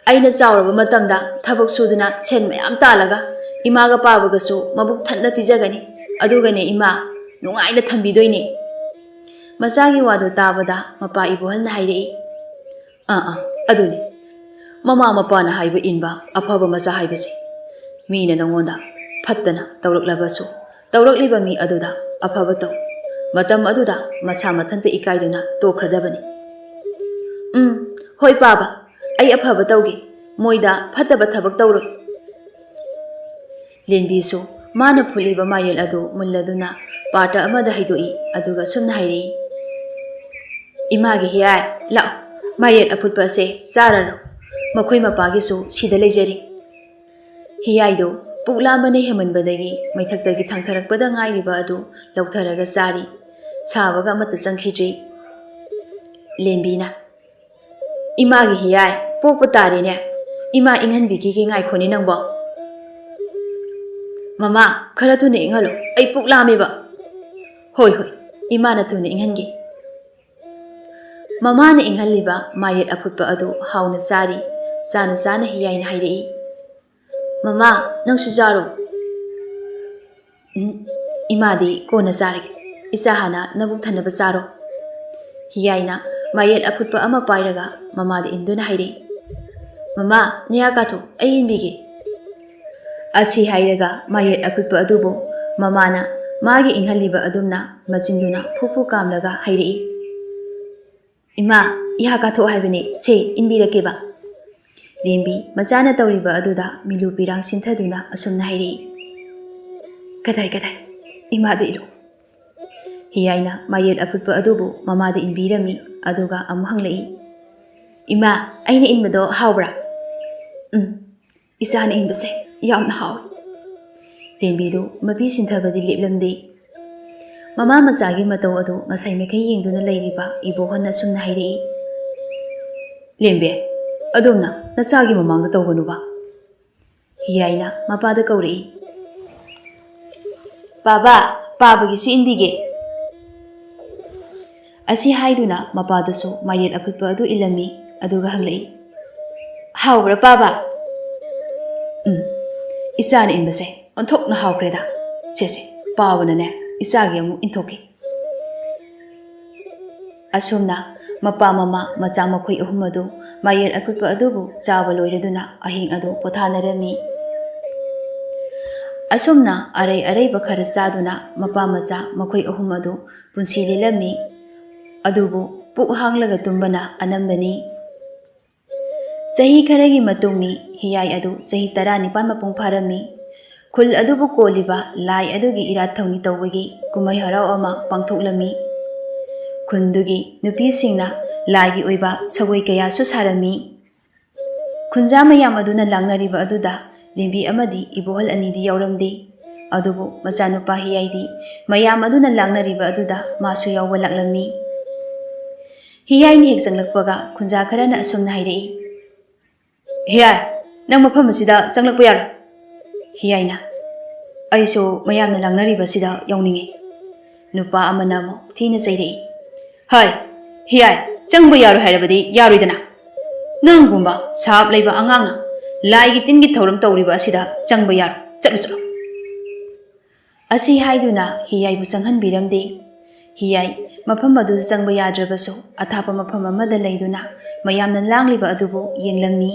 Aina chauraba matamda thabak suduna sen mayam talaga imaga pabagasu mabuk thanna pijagani adugane ima nungaina thambidoine. Machagi wadu tabada mapa ibohalna hairei. Aduni mama mapana haiba inba afaba macha haibase mina nangonda phattana tawraklabasu tawrakliba mi aduda afaba taw matam aduda masa mathanta ikaiduna tokradabani. Hoi paba ai afaba tawge moida phattaba thabak tawro. Lenbisu mana phuliba mayel adu mulladuna parta amada haidoi aduga sumna hairei. Imagi hiyai lao mayel afutpa ase chararo makhoi mapagisu sida leijari. Hiyaido puklambane hemanbadagi maithakdagi thangtharakpada ngairiba adu lautharaga chari sabaga amata changkhidri. Lembina imagi hiyai pokpa tarine ima inghanbigi gi ngaikhoni nangbo. Mama khara thuna inghalo ai puklameba. Hoi ꯏꯃꯥꯅ ꯊꯨꯅ ꯏꯪꯍꯟꯒꯦ꯫ ꯃꯃꯥꯅ ꯏꯪꯍꯜꯂꯤꯕ ꯃꯥꯏꯔꯦꯟ ꯑꯐꯨꯠꯄ ꯑꯗꯨ ꯍꯥꯎꯅ ꯆꯥꯔꯤ ꯆꯥꯅ ꯆꯥꯅ ꯍꯤꯌꯥꯏꯅ ꯍꯥꯏꯔꯛꯏ, ꯃꯃꯥ ꯅꯪꯁꯨ ꯆꯥꯔꯣ꯫ ꯏꯃꯥꯗꯤ ꯀꯣꯟꯅ ꯆꯥꯔꯒꯦ, ꯏꯆꯥ ꯍꯥꯟꯅ ꯅꯕꯨꯛ ꯊꯟꯅꯕ ꯆꯥꯔꯣ꯫ ꯍꯤꯌꯥꯏꯅ ꯃꯥꯏꯔꯦꯟ ꯑꯐꯨꯠꯄ ꯑꯃ ꯄꯥꯏꯔꯒ ꯃꯃꯥꯗ ꯏꯟꯗꯨꯅ ꯍꯥꯏꯔꯛꯏ, ꯃꯃꯥ ꯅꯌꯥ ꯀꯥꯊꯣꯛ ꯑꯩ ꯏꯟꯕꯤꯒꯦ꯫ ꯑꯁꯤ ꯍꯥꯏꯔꯒ ꯃꯥꯏꯔꯦꯟ ꯑꯐꯨꯠꯄ ꯑꯗꯨꯕꯨ ꯃꯃꯥꯅ ꯃꯥꯒꯤ ꯏꯪꯍꯜꯂꯤꯕ ꯑꯗꯨꯝꯅ ꯃꯆꯤꯟꯗꯨꯅ ꯐꯨ ꯀꯥꯝꯂꯒ ꯍꯥꯏꯔꯛꯏ, ꯏꯃꯥ ꯏꯍꯥ ꯀꯥꯊꯣꯛ ꯍꯥꯏꯕꯅꯤ, ꯁꯦ ꯏꯟꯕꯤꯔꯛꯀꯦꯕ꯫ ꯂꯦꯝꯕꯤ ꯃꯆꯥꯅ ꯇꯧꯔꯤꯕ ꯑꯗꯨꯗ ꯃꯤꯂꯨ ꯄꯤꯔꯥꯡ ꯁꯤꯟꯊꯗꯨꯅ ꯑꯁꯨꯝꯅ ꯍꯥꯏꯔꯛꯏ, ꯀꯗꯥꯏ ꯏꯃꯥꯗ ꯏꯜꯂꯨ꯫ ꯍꯤꯌꯥꯏꯅ ꯃꯥꯏꯔꯦꯟ ꯑꯐꯨꯠꯄ ꯑꯗꯨꯕꯨ ꯃꯃꯥꯗ ꯏꯟꯕꯤꯔꯝꯃꯤ, ꯑꯗꯨꯒ ꯑꯃꯨꯛ ꯍꯪꯂꯛꯏ, ꯏꯃꯥ ꯑꯩꯅ ꯏꯟꯕꯗꯣ ꯍꯥꯎꯕ꯭ꯔꯥ? ꯏꯆꯥꯅ ꯏꯟꯕꯁꯦ ꯌꯥꯝꯅ ꯍꯥꯎꯏ꯫ ꯂꯦꯝꯕꯤꯗꯨ ꯃꯄꯤ ꯁꯤꯟꯊꯕꯗꯤ ꯂꯦꯞꯂꯝꯗꯦ꯫ ꯃꯃꯥ ꯃꯆꯥꯒꯤ ꯃꯇꯧ ꯑꯗꯨ ꯉꯁꯥꯏ ꯃꯈꯩ ꯌꯦꯡꯗꯨꯅ ꯂꯩꯔꯤꯕ ꯏꯕꯣꯛꯍꯟꯅ ꯑꯁꯨꯝꯅ ꯍꯥꯏꯔꯛꯏ, ꯂꯦꯝꯕꯤ ꯑꯗꯣꯝꯅ ꯅꯆꯥꯒꯤ ꯃꯃꯥꯡꯗ ꯇꯧꯒꯅꯨꯕ꯫ ꯍꯤꯌꯥꯏꯅ ꯃꯄꯥꯗ ꯀꯧꯔꯛꯏ, ꯕꯥꯕꯥ ꯄꯥꯕꯒꯤꯁꯨ ꯏꯟꯕꯤꯒꯦ꯫ ꯑꯁꯤ ꯍꯥꯏꯗꯨꯅ ꯃꯄꯥꯗꯁꯨ ꯃꯥꯏꯔꯦꯟ ꯑꯐꯨꯠꯄ ꯑꯗꯨ ꯏꯜꯂꯝꯃꯤ, ꯑꯗꯨꯒ ꯍꯪꯂꯛꯏ, ꯍꯥꯎꯕ꯭ꯔꯥ ꯄꯥꯕ? ꯏꯆꯥꯅ ꯏꯟꯕꯁꯦ ꯑꯣꯟꯊꯣꯛꯅ ꯍꯥꯎꯈ꯭ꯔꯦꯗ, ꯁꯦ ꯄꯥꯕꯅꯅꯦ ꯏꯆꯥꯒꯤ ꯑꯃꯨꯛ ꯏꯟꯊꯣꯛꯀꯦ꯫ ꯑꯁꯨꯝꯅ ꯃꯄꯥ ꯃꯃꯥ ꯃꯆꯥ ꯃꯈꯣꯏ ꯑꯍꯨꯝ ꯑꯗꯨ ꯃꯥꯏꯔꯦꯟ ꯑꯐꯨꯠꯄ ꯑꯗꯨꯕꯨ ꯆꯥꯕ ꯂꯣꯏꯔꯗꯨꯅ ꯑꯍꯤꯡ ꯑꯗꯨ ꯄꯣꯊꯥꯅꯔꯝꯃꯤ꯫ ꯑꯁꯨꯝꯅ ꯑꯔꯩ ꯑꯔꯩꯕ ꯈꯔ ꯆꯥꯗꯨꯅ ꯃꯄꯥ ꯃꯆꯥ ꯃꯈꯣꯏ ꯑꯍꯨꯝ ꯑꯗꯨ ꯄꯨꯟꯁꯤ ꯂꯦꯜꯂꯝꯃꯤ, ꯑꯗꯨꯕꯨ ꯄꯨꯛ ꯍꯥꯡꯂꯒ ꯇꯨꯝꯕꯅ ꯑꯅꯝꯕꯅꯤ꯫ ꯆꯍꯤ ꯈꯔꯒꯤ ꯃꯇꯨꯡꯅꯤ ꯍꯤꯌꯥꯏ ꯑꯗꯨ ꯆꯍꯤ 19 ꯃꯄꯨꯡ ꯐꯥꯔꯝꯃꯤ꯫ ꯈꯨꯜ ꯑꯗꯨꯕꯨ ꯀꯣꯜꯂꯤꯕ ꯂꯥꯏ ꯑꯗꯨꯒꯤ ꯏꯔꯥꯠ ꯊꯧꯅꯤ ꯇꯧꯕꯒꯤ ꯀꯨꯝꯍꯩ ꯍꯔꯥꯎ ꯑꯃ ꯄꯥꯡꯊꯣꯛꯂꯝꯃꯤ꯫ ꯈꯨꯟꯗꯨꯒꯤ ꯅꯨꯄꯤꯁꯤꯡꯅ ꯂꯥꯏꯒꯤ ꯑꯣꯏꯕ ꯁꯒꯣꯏ ꯀꯌꯥꯁꯨ ꯁꯥꯔꯝꯃꯤ꯫ ꯈꯨꯟꯖꯥ ꯃꯌꯥꯝ ꯑꯗꯨꯅ ꯂꯥꯡꯅꯔꯤꯕ ꯑꯗꯨꯗ ꯂꯦꯝꯕꯤ ꯑꯃꯗꯤ ꯏꯕꯣꯍꯜ ꯑꯅꯤꯗꯤ ꯌꯥꯎꯔꯝꯗꯦ, ꯑꯗꯨꯕꯨ ꯃꯆꯥꯅꯨꯄꯥ ꯍꯤꯌꯥꯏꯗꯤ ꯃꯌꯥꯝ ꯑꯗꯨꯅ ꯂꯥꯡꯅꯔꯤꯕ ꯑꯗꯨꯗ ꯃꯥꯁꯨ ꯌꯥꯎꯕ ꯂꯥꯛꯂꯝꯃꯤ꯫ ꯍꯤꯌꯥꯏꯅ ꯍꯦꯛ ꯆꯪꯂꯛꯄꯒ ꯈꯨꯟꯖꯥ ꯈꯔꯅ ꯑꯁꯨꯝꯅ ꯍꯥꯏꯔꯛꯏ, ꯍꯤꯌꯥꯏ ꯅꯪ ꯃꯐꯝ ꯑꯁꯤꯗ ꯆꯪꯂꯛꯄ ꯌꯥꯔꯣꯏ꯫ ꯍꯤꯌꯥꯏꯅ, ꯑꯩꯁꯨ ꯃꯌꯥꯝꯅ ꯂꯥꯡꯅꯔꯤꯕꯁꯤꯗ ꯌꯥꯎꯅꯤꯡꯉꯤ꯫ ꯅꯨꯄꯥ ꯑꯃꯅ ꯑꯃꯨꯛ ꯊꯤꯅ ꯆꯩꯔꯛꯏ, ꯍꯥꯏ ꯍꯤꯌꯥꯏ ꯆꯪꯕ ꯌꯥꯔꯣꯏ ꯍꯥꯏꯔꯕꯗꯤ ꯌꯥꯔꯣꯏꯗꯅ, ꯅꯪꯒꯨꯝꯕ ꯁꯥꯞ ꯂꯩꯕ ꯑꯉꯥꯡꯅ ꯂꯥꯏꯒꯤ ꯇꯤꯟꯒꯤ ꯊꯧꯔꯝ ꯇꯧꯔꯤꯕ ꯑꯁꯤꯗ ꯆꯪꯕ ꯌꯥꯔꯣꯏ, ꯆꯠꯂꯨ꯫ ꯑꯁꯤ ꯍꯥꯏꯗꯨꯅ ꯍꯤꯌꯥꯏꯕꯨ ꯆꯪꯍꯟꯕꯤꯔꯝꯗꯦ꯫ ꯍꯤꯌꯥꯏ ꯃꯐꯝ ꯑꯗꯨꯗ ꯆꯪꯕ ꯌꯥꯗ꯭ꯔꯕꯁꯨ ꯑꯊꯥꯞꯄ ꯃꯐꯝ ꯑꯃꯗ ꯂꯩꯗꯨꯅ ꯃꯌꯥꯝꯅ ꯂꯥꯡꯂꯤꯕ ꯑꯗꯨꯕꯨ ꯌꯦꯡꯂꯝꯃꯤ꯫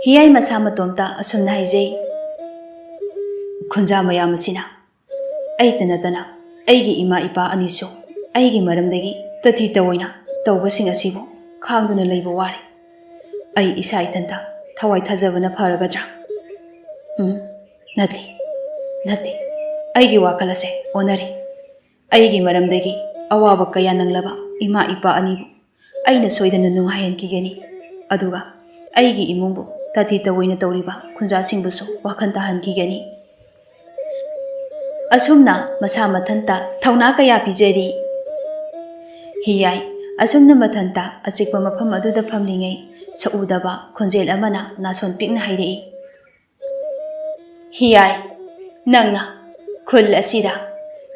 ꯍꯤꯌꯥꯏ ꯃꯁꯥ ꯃꯇꯣꯝꯇ ꯑꯁꯨꯝꯅ ꯍꯥꯏꯖꯩ, ꯈꯨꯟꯖꯥ ꯃꯌꯥꯝ ꯑꯁꯤꯅ ꯑꯩꯇ ꯅꯠꯇꯅ ꯑꯩꯒꯤ ꯏꯃꯥ ꯏꯄꯥ ꯑꯅꯤꯁꯨ ꯑꯩꯒꯤ ꯃꯔꯝꯗꯒꯤ ꯇꯊꯤ ꯇꯑꯣꯏꯅ ꯇꯧꯕꯁꯤꯡ ꯑꯁꯤꯕꯨ ꯈꯥꯡꯗꯨꯅ ꯂꯩꯕ ꯋꯥꯔꯦ꯫ ꯑꯩ ꯏꯁꯥ ꯏꯊꯟꯇ ꯊꯋꯥꯏ ꯊꯥꯖꯕꯅ ꯐꯔꯒꯗ꯭ꯔꯥ? ꯅꯠꯇꯦ, ꯑꯩꯒꯤ ꯋꯥꯈꯜ ꯑꯁꯦ ꯑꯣꯟꯅꯔꯦ꯫ ꯑꯩꯒꯤ ꯃꯔꯝꯗꯒꯤ ꯑꯋꯥꯕ ꯀꯌꯥ ꯅꯪꯂꯕ ꯏꯃꯥ ꯏꯄꯥ ꯑꯅꯤꯕꯨ ꯑꯩꯅ ꯁꯣꯏꯗꯅ ꯅꯨꯡꯉꯥꯏꯍꯟꯈꯤꯒꯅꯤ, ꯑꯗꯨꯒ ꯑꯩꯒꯤ ꯏꯃꯨꯡꯕꯨ ꯇꯊꯤ ꯇꯑꯣꯏꯅ ꯇꯧꯔꯤꯕ ꯈꯨꯟꯖꯥꯁꯤꯡꯕꯨꯁꯨ ꯋꯥꯈꯜ ꯇꯥꯍꯟꯈꯤꯒꯅꯤ꯫ ꯑꯁꯨꯝꯅ ꯃꯁꯥ ꯃꯊꯟꯇ ꯊꯧꯅꯥ ꯀꯌꯥ ꯄꯤꯖꯔꯤ꯫ ꯍꯤꯌꯥꯏ ꯑꯁꯨꯝꯅ ꯃꯊꯟꯇ ꯑꯆꯤꯛꯄ ꯃꯐꯝ ꯑꯗꯨꯗ ꯐꯝꯂꯤꯉꯩ ꯁꯛꯎꯗꯕ ꯈꯣꯟꯖꯦꯜ ꯑꯃꯅ ꯅꯥꯁꯣꯟ ꯄꯤꯛꯅ ꯍꯥꯏꯔꯛꯏ, ꯍꯤꯌꯥꯏ ꯅꯪꯅ ꯈꯨꯜ ꯑꯁꯤꯗ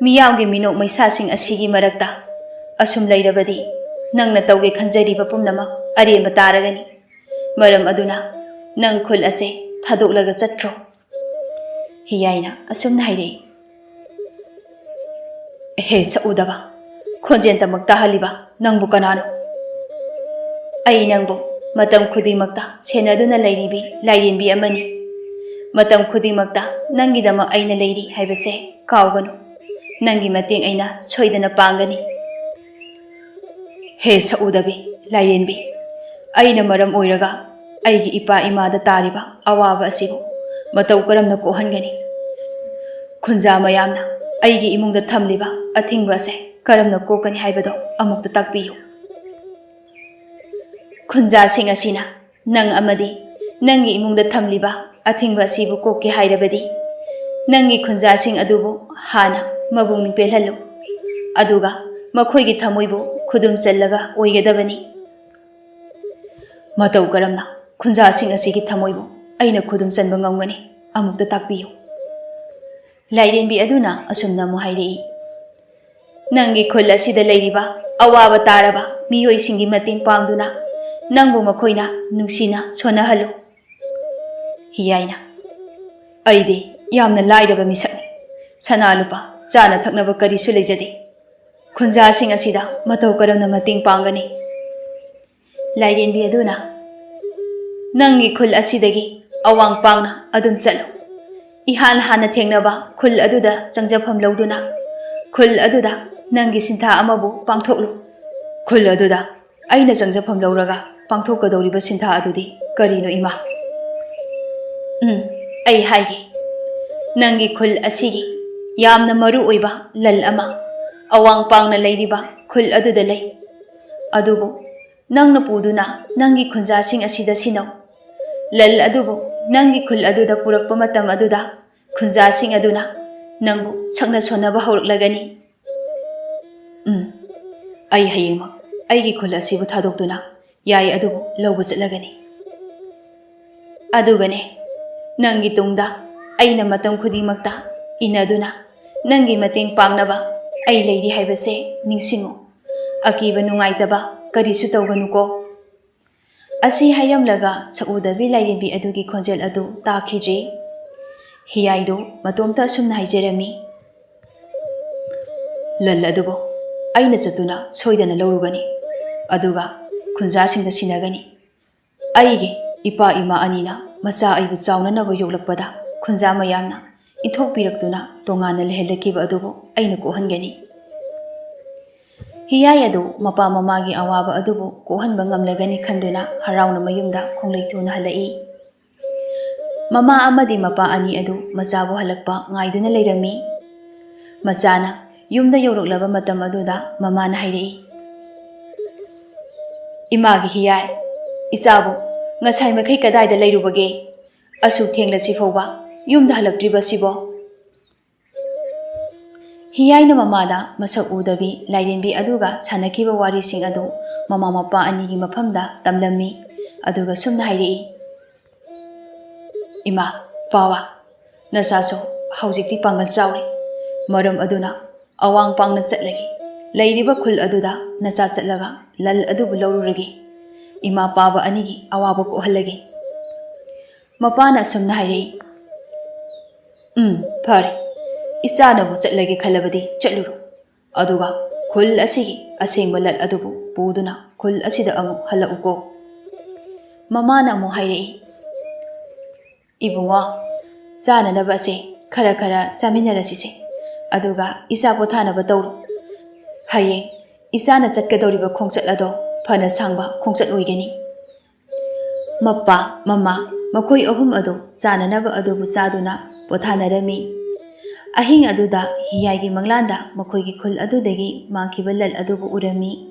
ꯃꯤꯌꯥꯝꯒꯤ ꯃꯤꯅꯣꯛ ꯃꯩꯁꯥꯁꯤꯡ ꯑꯁꯤꯒꯤ ꯃꯔꯛꯇ ꯑꯁꯨꯝ ꯂꯩꯔꯕꯗꯤ ꯅꯪꯅ ꯇꯧꯒꯦ ꯈꯟꯖꯔꯤꯕ ꯄꯨꯝꯅꯃꯛ ꯑꯔꯦꯝꯕ ꯇꯥꯔꯒꯅꯤ꯫ ꯃꯔꯝ ꯑꯗꯨꯅ ꯅꯪ ꯈꯨꯜ ꯑꯁꯦ ꯊꯥꯗꯣꯛꯂꯒ ꯆꯠꯈ꯭ꯔꯣ꯫ ꯍꯤꯌꯥꯏꯅ ꯑꯁꯨꯝꯅ ꯍꯥꯏꯔꯛꯏ, ꯍꯦ ꯁꯛꯎꯗꯕ, ꯈꯣꯟꯖꯦꯜꯇꯃꯛ ꯇꯥꯍꯜꯂꯤꯕ ꯅꯪꯕꯨ ꯀꯅꯥꯅꯣ? ꯑꯩ ꯅꯪꯕꯨ ꯃꯇꯝ ꯈꯨꯗꯤꯡꯃꯛꯇ ꯁꯦꯟꯅꯗꯨꯅ ꯂꯩꯔꯤꯕꯤ ꯂꯥꯏꯔꯦꯟꯕꯤ ꯑꯃꯅꯤ꯫ ꯃꯇꯝ ꯈꯨꯗꯤꯡꯃꯛꯇ ꯅꯪꯒꯤꯗꯃꯛ ꯑꯩꯅ ꯂꯩꯔꯤ ꯍꯥꯏꯕꯁꯦ ꯀꯥꯎꯒꯅꯨ꯫ ꯅꯪꯒꯤ ꯃꯇꯦꯡ ꯑꯩꯅ ꯁꯣꯏꯗꯅ ꯄꯥꯡꯒꯅꯤ꯫ ꯍꯦ ꯁꯛꯎꯗꯕꯤ ꯂꯥꯏꯔꯦꯟꯕꯤ, ꯑꯩꯅ ꯃꯔꯝ ꯑꯣꯏꯔꯒ ꯑꯩꯒꯤ ꯏꯄꯥ ꯏꯃꯥꯗ ꯇꯥꯔꯤꯕ ꯑꯋꯥꯕ ꯑꯁꯤꯕꯨ ꯃꯇꯧ ꯀꯔꯝꯅ ꯀꯣꯛꯍꯟꯒꯅꯤ? ꯈꯨꯟꯖꯥ ꯃꯌꯥꯝꯅ ꯑꯩꯒꯤ ꯏꯃꯨꯡꯗ ꯊꯝꯂꯤꯕ ꯑꯊꯤꯡꯕ ꯑꯁꯦ ꯀꯔꯝꯅ ꯀꯣꯛꯀꯅꯤ ꯍꯥꯏꯕꯗꯣ ꯑꯃꯨꯛꯇ ꯇꯥꯛꯄꯤꯌꯨ꯫ ꯈꯨꯟꯖꯥꯁꯤꯡ ꯑꯁꯤꯅ ꯅꯪ ꯑꯃꯗꯤ ꯅꯪꯒꯤ ꯏꯃꯨꯡꯗ ꯊꯝꯂꯤꯕ ꯑꯊꯤꯡꯕ ꯑꯁꯤꯕꯨ ꯀꯣꯛꯀꯦ ꯍꯥꯏꯔꯕꯗꯤ ꯅꯪꯒꯤ ꯈꯨꯟꯖꯥꯁꯤꯡ ꯑꯗꯨꯕꯨ ꯍꯥꯟꯅ ꯃꯕꯨꯛꯅꯤꯡ ꯄꯦꯜꯍꯜꯂꯨ, ꯑꯗꯨꯒ ꯃꯈꯣꯏꯒꯤ ꯊꯃꯣꯏꯕꯨ ꯈꯨꯗꯨꯝ ꯆꯜꯂꯒ ꯑꯣꯏꯒꯗꯕꯅꯤ꯫ ꯃꯇꯧ ꯀꯔꯝꯅ ꯈꯨꯟꯖꯥꯁꯤꯡ ꯑꯁꯤꯒꯤ ꯊꯃꯣꯏꯕꯨ ꯑꯩꯅ ꯈꯨꯗꯨꯝ ꯆꯟꯕ ꯉꯝꯒꯅꯤ? ꯑꯃꯨꯛꯇ ꯇꯥꯛꯄꯤꯌꯨ꯫ ꯂꯥꯏꯔꯦꯟꯕꯤ ꯑꯗꯨꯅ ꯑꯁꯨꯝꯅ ꯑꯃꯨꯛ ꯍꯥꯏꯔꯛꯏ, Nangi khul asida leiriba awaba taraba miyoi singi mating pangduna nangbu makoina nungsina sonahalu. Hiyaina aide yamna lairaba misakni sana lupa chana thaknaba karisu lejade khunja sing asida matau karamna mating pangani. Lairenbi aduna nangi khul asidagi awang pangna adum salu ihan hana thengnaba khul aduda changjafam lauduna khul aduda nangi sintha amabu pangthoklu khul aduda aina changjafam lauraga pangthokadoriba sintha adudi karino ima. Ai haigi nangi khul asigi yamna maru oiba lal ama awang pangna leiriba khul aduda lei adubu nangna puduna nangi khunja sing asida sinau lal adubu nangi khul aduda purakpa matam aduda khunja sing aduna nangbu sakna sonaba hauruklagani. Ai hayengma aigi khul asibu thadokduna yai adubu lauba chatlagani adugane nangi tungda aina matam khudingmakta inaduna nangi mateng pangnaba ai leiri haibase ningsingo akiba nungaitaba karisu tawganuko. Asi hayamlaga saudabi lairenbi adugi khonjel adu takhijri. Hiyaido matomta sumna haijerami. Lal adubo aina chatuna soidana laurugani aduga khunja singda sinagani aige ipa ima anina macha aibu chaunanaba yoklakpada khunja mayamna ithokpiraktuna tongana lehelkiba adubo aina kohangani. Hiyai adu mapa mamagi awaba adubu kohanba ngamlagani khanduna harauna mayumda khonglei halai. Mama amadi mapa ani adu machabu halakpa ngaiduna leirami. Machana yumda yoroklaba matam aduda mamana hairei. Imagi hiyai ichabu ngasai makai kadaida leirubage asu thenglasi fawba yumda halaktriba sibo. Hiyaina mamada masak udabi lairenbi aduga sanakiba wari sing adu mama mapa anigi mafamda tamlami aduga sumna hairei. Ima pawa nasaso haujikti pangal chawri maram aduna awang pangna chatlagi leiriba khul aduda nacha chatlaga lal adubu laururagi ima pawa anigi awaba ko halagi. Mapana sumna hairei. Phare Ichanabu chatlagi khalabadi chatluru aduga khul asigi asengba lal adubu puduna khul asida amu halauko. Mamana amu hairei. Ibungo chananaba ase khara khara chaminarasise aduga isa pothanaba tawru hayeng isana chatkadoriba khongchat ado phana sangba khongchat oigani. Mappa mama makhoi ahum ado chananaba adubu chaduna pothanarami. Ahing aduda hiyai manglanda makhoigi khul adudagi mangkiba lal adubu urami.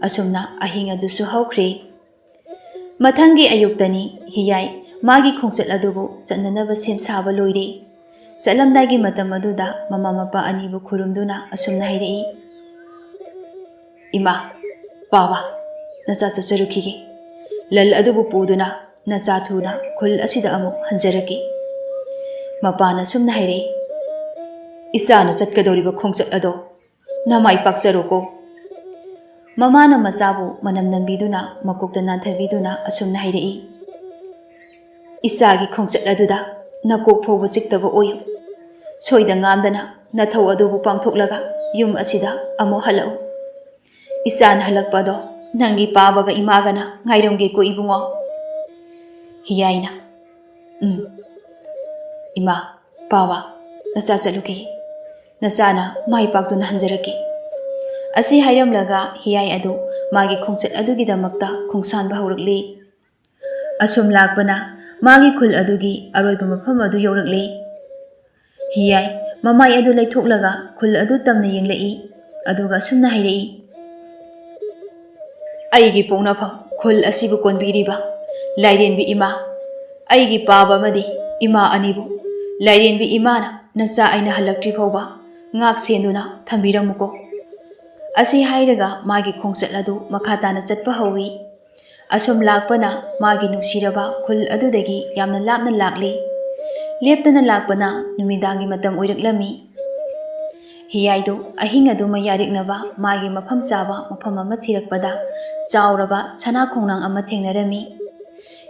Asumna ahing adusu haukhre. Mathangi ayuktani hiyai magi khongchat adubu chatnanaba sem saba loire. Chalamdagi matam aduda mama mapa anibu khurumduna asumna hairei. Ima pawa nacha chacharukhige lal adubu puduna nacha thuna khul asida amu hanjaraki. Mapana sumna hairei. Isana chatkadoriba khongchat ado namai pakcharoko. Mamana machabu manam nambiduna makokta nanthabiduna asumna hairei. Isagi khongchat aduda nakok phoba chiktaba oyu soida ngamdana nathau adubu pangthoklaga yum asida amo halau. Isana halakpado nangi pabaga imagana ngairamge ko ibungo. Hiyaina ima pawa nacha chaluki nachana mai paktuna hanjaraki. Asi hairamlaga hiyai adu magi khongchat adugidamakta khongsanba haurakli. Asum lakpana magi khul adugi aroiba mafam adu yaurakli. Hiyai mamai adu leithoklaga khul adu tamna yenglai aduga sumna hairei. Aigi pongnafam khul asibu konbiriba lairenbi ima aigi paba amadi ima anibu lairenbi imana nacha aina halaktri phawba ngak senduna thambiramuko. Asi hairaga magi khongchat adu makhatana chatpa hawi. Asum lakpana magi nungsiraba khul adudagi yamna lapna lakli. Leptana lakpana numidangi matam oiraklami. ꯍꯤꯌꯥꯏꯗꯨ ꯑꯍꯤꯡ ꯑꯗꯨꯃ ꯌꯥꯔꯤꯛꯅꯕ ꯃꯥꯒꯤ ꯃꯐꯝ ꯆꯥꯕ ꯃꯐꯝ ꯑꯃ ꯊꯤꯔꯛꯄꯗ ꯆꯥꯎꯔꯕ ꯁꯅꯥ ꯈꯣꯡꯅꯥꯡ ꯑꯃ ꯊꯦꯡꯅꯔꯝꯃꯤ꯫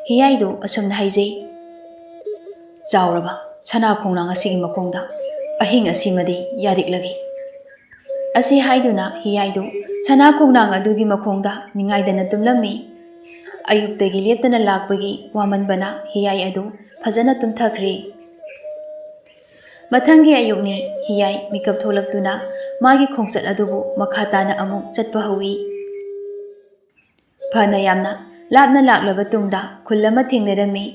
ꯍꯤꯌꯥꯏꯗꯨ ꯑꯁꯨꯝꯅ ꯍꯥꯏꯖꯩ, ꯆꯥꯎꯔꯕ ꯁꯅꯥ ꯈꯣꯡꯅꯥꯡ ꯑꯁꯤꯒꯤ ꯃꯈꯣꯡꯗ ꯑꯍꯤꯡ ꯑꯁꯤꯃꯗꯤ ꯌꯥꯔꯤꯛꯂꯒꯦ꯫ ꯑꯁꯤ ꯍꯥꯏꯗꯨꯅ ꯍꯤꯌꯥꯏꯗꯨ ꯁꯅꯥ ꯈꯣꯡꯅꯥꯡ ꯑꯗꯨꯒꯤ ꯃꯈꯣꯡꯗ ꯅꯤꯡꯉꯥꯏꯗꯅ ꯇꯨꯝꯂꯝꯃꯤ꯫ ꯑꯌꯨꯛꯇꯒꯤ ꯂꯦꯞꯇꯅ ꯂꯥꯛꯄꯒꯤ ꯋꯥꯃꯟꯕꯅ ꯍꯤꯌꯥꯏ ꯑꯗꯨ ꯐꯖꯅ ꯇꯨꯝꯊꯈ꯭ꯔꯦ꯫ ꯃꯊꯪꯒꯤ ꯑꯌꯨꯛꯅꯤ ꯍꯤꯌꯥꯏ ꯃꯤꯀꯞ ꯊꯣꯛꯂꯛꯇꯨꯅ ꯃꯥꯒꯤ ꯈꯣꯡꯆꯠ ꯑꯗꯨꯕꯨ ꯃꯈꯥ ꯇꯥꯅ ꯑꯃꯨꯛ ꯆꯠꯄ ꯍꯧꯏ꯫ ꯐꯅ ꯌꯥꯝꯅ ꯂꯥꯞꯅ ꯂꯥꯛꯂꯕ ꯇꯨꯡꯗ ꯈꯨꯜ ꯑꯃ ꯊꯦꯡꯅꯔꯝꯃꯤ꯫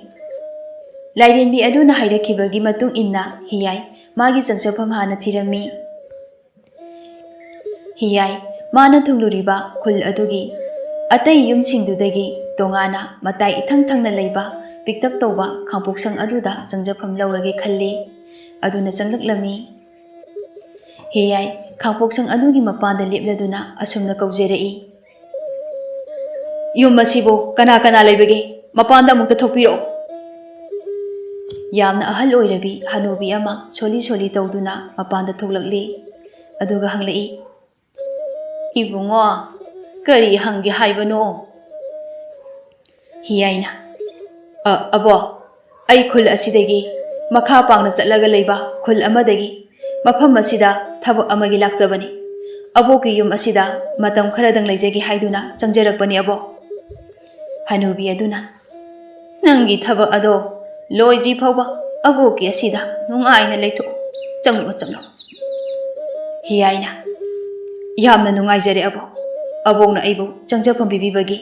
ꯂꯥꯏꯔꯦꯟꯕꯤ ꯑꯗꯨꯅ ꯍꯥꯏꯔꯛꯈꯤꯕꯒꯤ ꯃꯇꯨꯡ ꯏꯟꯅ ꯍꯤꯌꯥꯏ ꯃꯥꯒꯤ ꯆꯪꯖꯐꯝ ꯍꯥꯟꯅ ꯊꯤꯔꯝꯃꯤ꯫ ꯍꯤꯌꯥꯏ ꯃꯥꯅ ꯊꯨꯡꯂꯨꯔꯤꯕ ꯈꯨꯜ ꯑꯗꯨꯒꯤ ꯑꯇꯩ ꯌꯨꯝꯁꯤꯡꯗꯨꯗꯒꯤ ꯇꯣꯉꯥꯟꯅ ꯃꯇꯥꯏ ꯏꯊꯪ ꯊꯪꯅ ꯂꯩꯕ ꯄꯤꯛꯇꯛ ꯇꯧꯕ ꯈꯥꯡꯄꯣꯛꯁꯪ ꯑꯗꯨꯗ ꯆꯪꯖꯐꯝ ꯂꯧꯔꯒꯦ ꯈꯜꯂꯤ꯫ ꯑꯗꯨꯅ ꯆꯪꯂꯛꯂꯝꯃꯤ꯫ ꯍꯤꯌꯥꯏ ꯈꯥꯡꯄꯣꯛꯁꯪ ꯑꯗꯨꯒꯤ ꯃꯄꯥꯟꯗ ꯂꯦꯞꯂꯗꯨꯅ ꯑꯁꯨꯝꯅ ꯀꯧꯖꯔꯛꯏ, ꯌꯨꯝ ꯑꯁꯤꯕꯨ ꯀꯅꯥ ꯀꯅꯥ ꯂꯩꯕꯒꯦ? ꯃꯄꯥꯟꯗ ꯑꯃꯨꯛꯇ ꯊꯣꯛꯄꯤꯔꯛꯑꯣ꯫ ꯌꯥꯝꯅ ꯑꯍꯜ ꯑꯣꯏꯔꯕꯤ ꯍꯅꯨꯕꯤ ꯑꯃ ꯁꯣꯜꯂꯤ ꯁꯣꯜꯂꯤ ꯇꯧꯗꯨꯅ ꯃꯄꯥꯟꯗ ꯊꯣꯛꯂꯛꯂꯤ꯫ ꯑꯗꯨꯒ ꯍꯪꯂꯛꯏ, ꯏꯕꯨꯡꯉꯣ, ꯀꯔꯤ ꯍꯪꯒꯦ ꯍꯥꯏꯕꯅꯣ? ꯍꯤꯌꯥꯏꯅ, ꯑꯕꯣ, ꯑꯩ ꯈꯨꯜ ꯑꯁꯤꯗꯒꯤ ꯃꯈꯥ ꯄꯥꯡꯅ ꯆꯠꯂꯒ ꯂꯩꯕ ꯈꯨꯜ ꯑꯃꯗꯒꯤ ꯃꯐꯝ ꯑꯁꯤꯗ ꯊꯕꯛ ꯑꯃꯒꯤ ꯂꯥꯛꯆꯕꯅꯤ꯫ ꯑꯕꯣꯛꯀꯤ ꯌꯨꯝ ꯑꯁꯤꯗ ꯃꯇꯝ ꯈꯔꯗꯪ ꯂꯩꯖꯒꯦ ꯍꯥꯏꯗꯨꯅ ꯆꯪꯖꯔꯛꯄꯅꯤ ꯑꯕꯣ꯫ ꯍꯅꯨꯕꯤ ꯑꯗꯨꯅ, ꯅꯪꯒꯤ ꯊꯕꯛ ꯑꯗꯣ ꯂꯣꯏꯗ꯭ꯔꯤ ꯐꯥꯎꯕ ꯑꯕꯣꯛꯀꯤ ꯑꯁꯤꯗ ꯅꯨꯡꯉꯥꯏꯅ ꯂꯩꯊꯣꯛꯎ, ꯆꯪꯂꯛꯑꯣ ꯆꯪꯂꯛꯑꯣ꯫ ꯍꯤꯌꯥꯏꯅ, ꯌꯥꯝꯅ ꯅꯨꯡꯉꯥꯏꯖꯔꯦ ꯑꯕꯣ, ꯑꯕꯣꯛꯅ ꯑꯩꯕꯨ ꯆꯪꯖꯐꯝ ꯄꯤꯕꯤꯕꯒꯤ꯫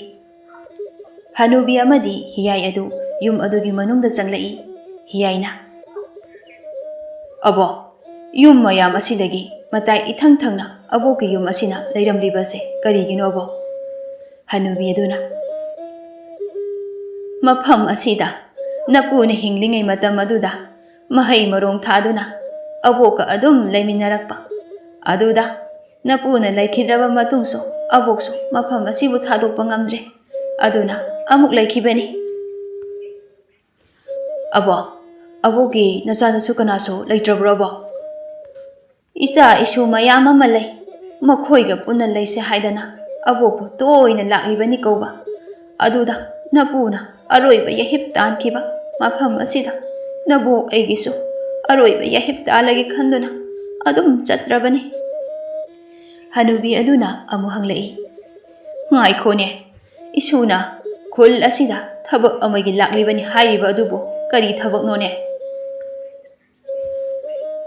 ꯍꯅꯨꯕꯤ ꯑꯃꯗꯤ ꯍꯤꯌꯥꯏ ꯑꯗꯨ ꯌꯨꯝ ꯑꯗꯨꯒꯤ ꯃꯅꯨꯡꯗ ꯆꯪꯂꯛꯏ꯫ ꯍꯤꯌꯥꯏꯅ, ꯑꯕꯣ, ꯌꯨꯝ ꯃꯌꯥꯝ ꯑꯁꯤꯗꯒꯤ ꯃꯇꯥꯏ ꯏꯊꯪ ꯊꯪꯅ ꯑꯕꯣꯛꯀꯤ ꯌꯨꯝ ꯑꯁꯤꯅ ꯂꯩꯔꯝꯂꯤꯕꯁꯦ ꯀꯔꯤꯒꯤꯅꯣ ꯑꯕꯣ? ꯍꯅꯨꯕꯤ ꯑꯗꯨꯅ, ꯃꯐꯝ ꯑꯁꯤꯗ ꯅꯄꯨꯅ ꯍꯤꯡꯂꯤꯉꯩ ꯃꯇꯝ ꯑꯗꯨꯗ ꯃꯍꯩ ꯃꯔꯣꯡ ꯊꯥꯗꯨꯅ ꯑꯕꯣꯛꯀ ꯑꯗꯨꯝ ꯂꯩꯃꯤꯟꯅꯔꯛꯄ, ꯑꯗꯨꯗ ꯅꯄꯨꯅ ꯂꯩꯈꯤꯗ꯭ꯔꯕ ꯃꯇꯨꯡꯁꯨ ꯑꯕꯣꯛꯁꯨ ꯃꯐꯝ ꯑꯁꯤꯕꯨ ꯊꯥꯗꯣꯛꯄ ꯉꯝꯗ꯭ꯔꯦ, ꯑꯗꯨꯅ ꯑꯃꯨꯛ ꯂꯩꯈꯤꯕꯅꯤ꯫ ꯑꯕꯣ, ꯑꯕꯣꯛꯀꯤ ꯅꯆꯥꯅꯁꯨ ꯀꯅꯥꯁꯨ ꯂꯩꯇ꯭ꯔꯕ꯭ꯔꯣ ꯑꯕꯣ? ꯏꯆꯥ ꯏꯁꯨ ꯃꯌꯥꯝ ꯑꯃ ꯂꯩ, ꯃꯈꯣꯏꯒ ꯄꯨꯟꯅ ꯂꯩꯁꯦ ꯍꯥꯏꯗꯅ ꯑꯕꯣꯛꯄꯨ ꯇꯣꯏꯅ ꯂꯥꯛꯂꯤꯕꯅꯤ ꯀꯧꯕ, ꯑꯗꯨꯗ ꯅꯄꯨꯅ ꯑꯔꯣꯏꯕ ꯌꯥꯍꯤꯞ ꯇꯥꯟꯈꯤꯕ ꯃꯐꯝ ꯑꯁꯤꯗ ꯅꯕꯣꯛ ꯑꯩꯒꯤꯁꯨ ꯑꯔꯣꯏꯕ ꯌꯥꯍꯤꯞ ꯇꯥꯜꯂꯒꯦ ꯈꯟꯗꯨꯅ ꯑꯗꯨꯝ ꯆꯠꯇ꯭ꯔꯕꯅꯤ꯫ ꯍꯅꯨꯕꯤ ꯑꯗꯨꯅ ꯑꯃꯨꯛ ꯍꯪꯂꯛꯏ, ꯉꯥꯏꯈꯣꯅꯦ, ꯏꯁꯨꯅ ꯈꯨꯜ ꯑꯁꯤꯗ ꯊꯕꯛ ꯑꯃꯒꯤ ꯂꯥꯛꯂꯤꯕꯅꯤ ꯍꯥꯏꯔꯤꯕ ꯑꯗꯨꯕꯨ ꯀꯔꯤ ꯊꯕꯛꯅꯣꯅꯦ?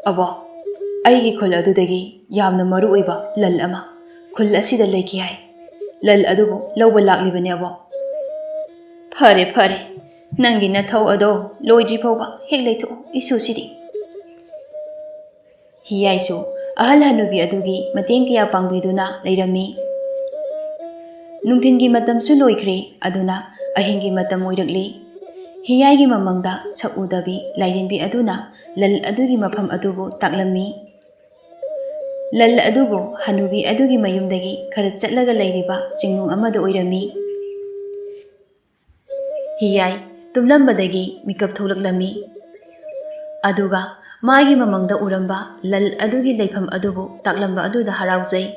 ꯑꯕꯣ, ꯑꯩꯒꯤ ꯈꯨꯜ ꯑꯗꯨꯗꯒꯤ ꯌꯥꯝꯅ ꯃꯔꯨ ꯑꯣꯏꯕ ꯂꯟ ꯑꯃ ꯈꯨꯜ ꯑꯁꯤꯗ ꯂꯩꯈꯤ ꯍꯥꯏ, ꯂꯟ ꯑꯗꯨꯕꯨ ꯂꯧꯕ ꯂꯥꯛꯂꯤꯕꯅꯦ ꯑꯕꯣ꯫ ꯐꯔꯦ ꯐꯔꯦ, ꯅꯪꯒꯤ ꯅꯊꯧ ꯑꯗꯣ ꯂꯣꯏꯗ꯭ꯔꯤ ꯐꯥꯎꯕ ꯍꯦꯛ ꯂꯩꯊꯣꯛꯎ ꯏꯁꯨꯁꯤꯗꯤ꯫ ꯍꯤꯌꯥꯏꯁꯨ ꯑꯍꯜ ꯍꯅꯨꯕꯤ ꯑꯗꯨꯒꯤ ꯃꯇꯦꯡ ꯀꯌా ꯄꯥꯡꯕꯤꯗꯨꯅ ꯂꯩꯔꯝꯃꯤ꯫ ꯅꯨꯡꯊꯤꯟꯒꯤ ꯃꯇꯝꯁꯨ ꯂꯣꯏꯈ꯭ꯔꯦ, ꯑꯗꯨꯅ ꯑꯍꯤꯡꯒꯤ ꯃꯇꯝ ꯑꯣꯏꯔꯛꯂꯤ꯫ ꯍꯤꯌꯥꯏꯒꯤ ꯃꯃꯪꯗ ꯁꯛꯎꯗꯕꯤ ꯂꯥꯏꯔꯦꯟꯕꯤ ꯑꯗꯨꯅ ꯂꯟ ꯑꯗꯨꯒꯤ ꯃꯐꯝ ꯑꯗꯨꯕꯨ ꯇꯥꯛꯂꯝꯃꯤ꯫ ꯂꯟ ꯑꯗꯨꯕꯨ ꯍꯅꯨꯕꯤ ꯑꯗꯨꯒꯤ ꯃꯌꯨꯝꯗꯒꯤ ꯈꯔ ꯆꯠꯂꯒ ꯂꯩꯔꯤꯕ ꯆꯤꯡꯅꯨꯡ ꯑꯃꯗ ꯑꯣꯏꯔꯝꯃꯤ꯫ ꯍꯤꯌꯥꯏ ꯇꯨꯝꯂꯝꯕꯗꯒꯤ ꯃꯤꯀꯞ ꯊꯣꯛꯂꯛꯂꯝꯃꯤ꯫ ꯑꯗꯨꯒ ꯃꯥꯒꯤ ꯃꯃꯪꯗ ꯎꯔꯝꯕ ꯂꯟ ꯑꯗꯨꯒꯤ ꯂꯩꯐꯝ ꯑꯗꯨꯕꯨ ꯇꯥꯛꯂꯝꯕ ꯑꯗꯨꯗ ꯍꯔꯥꯎꯖꯩ꯫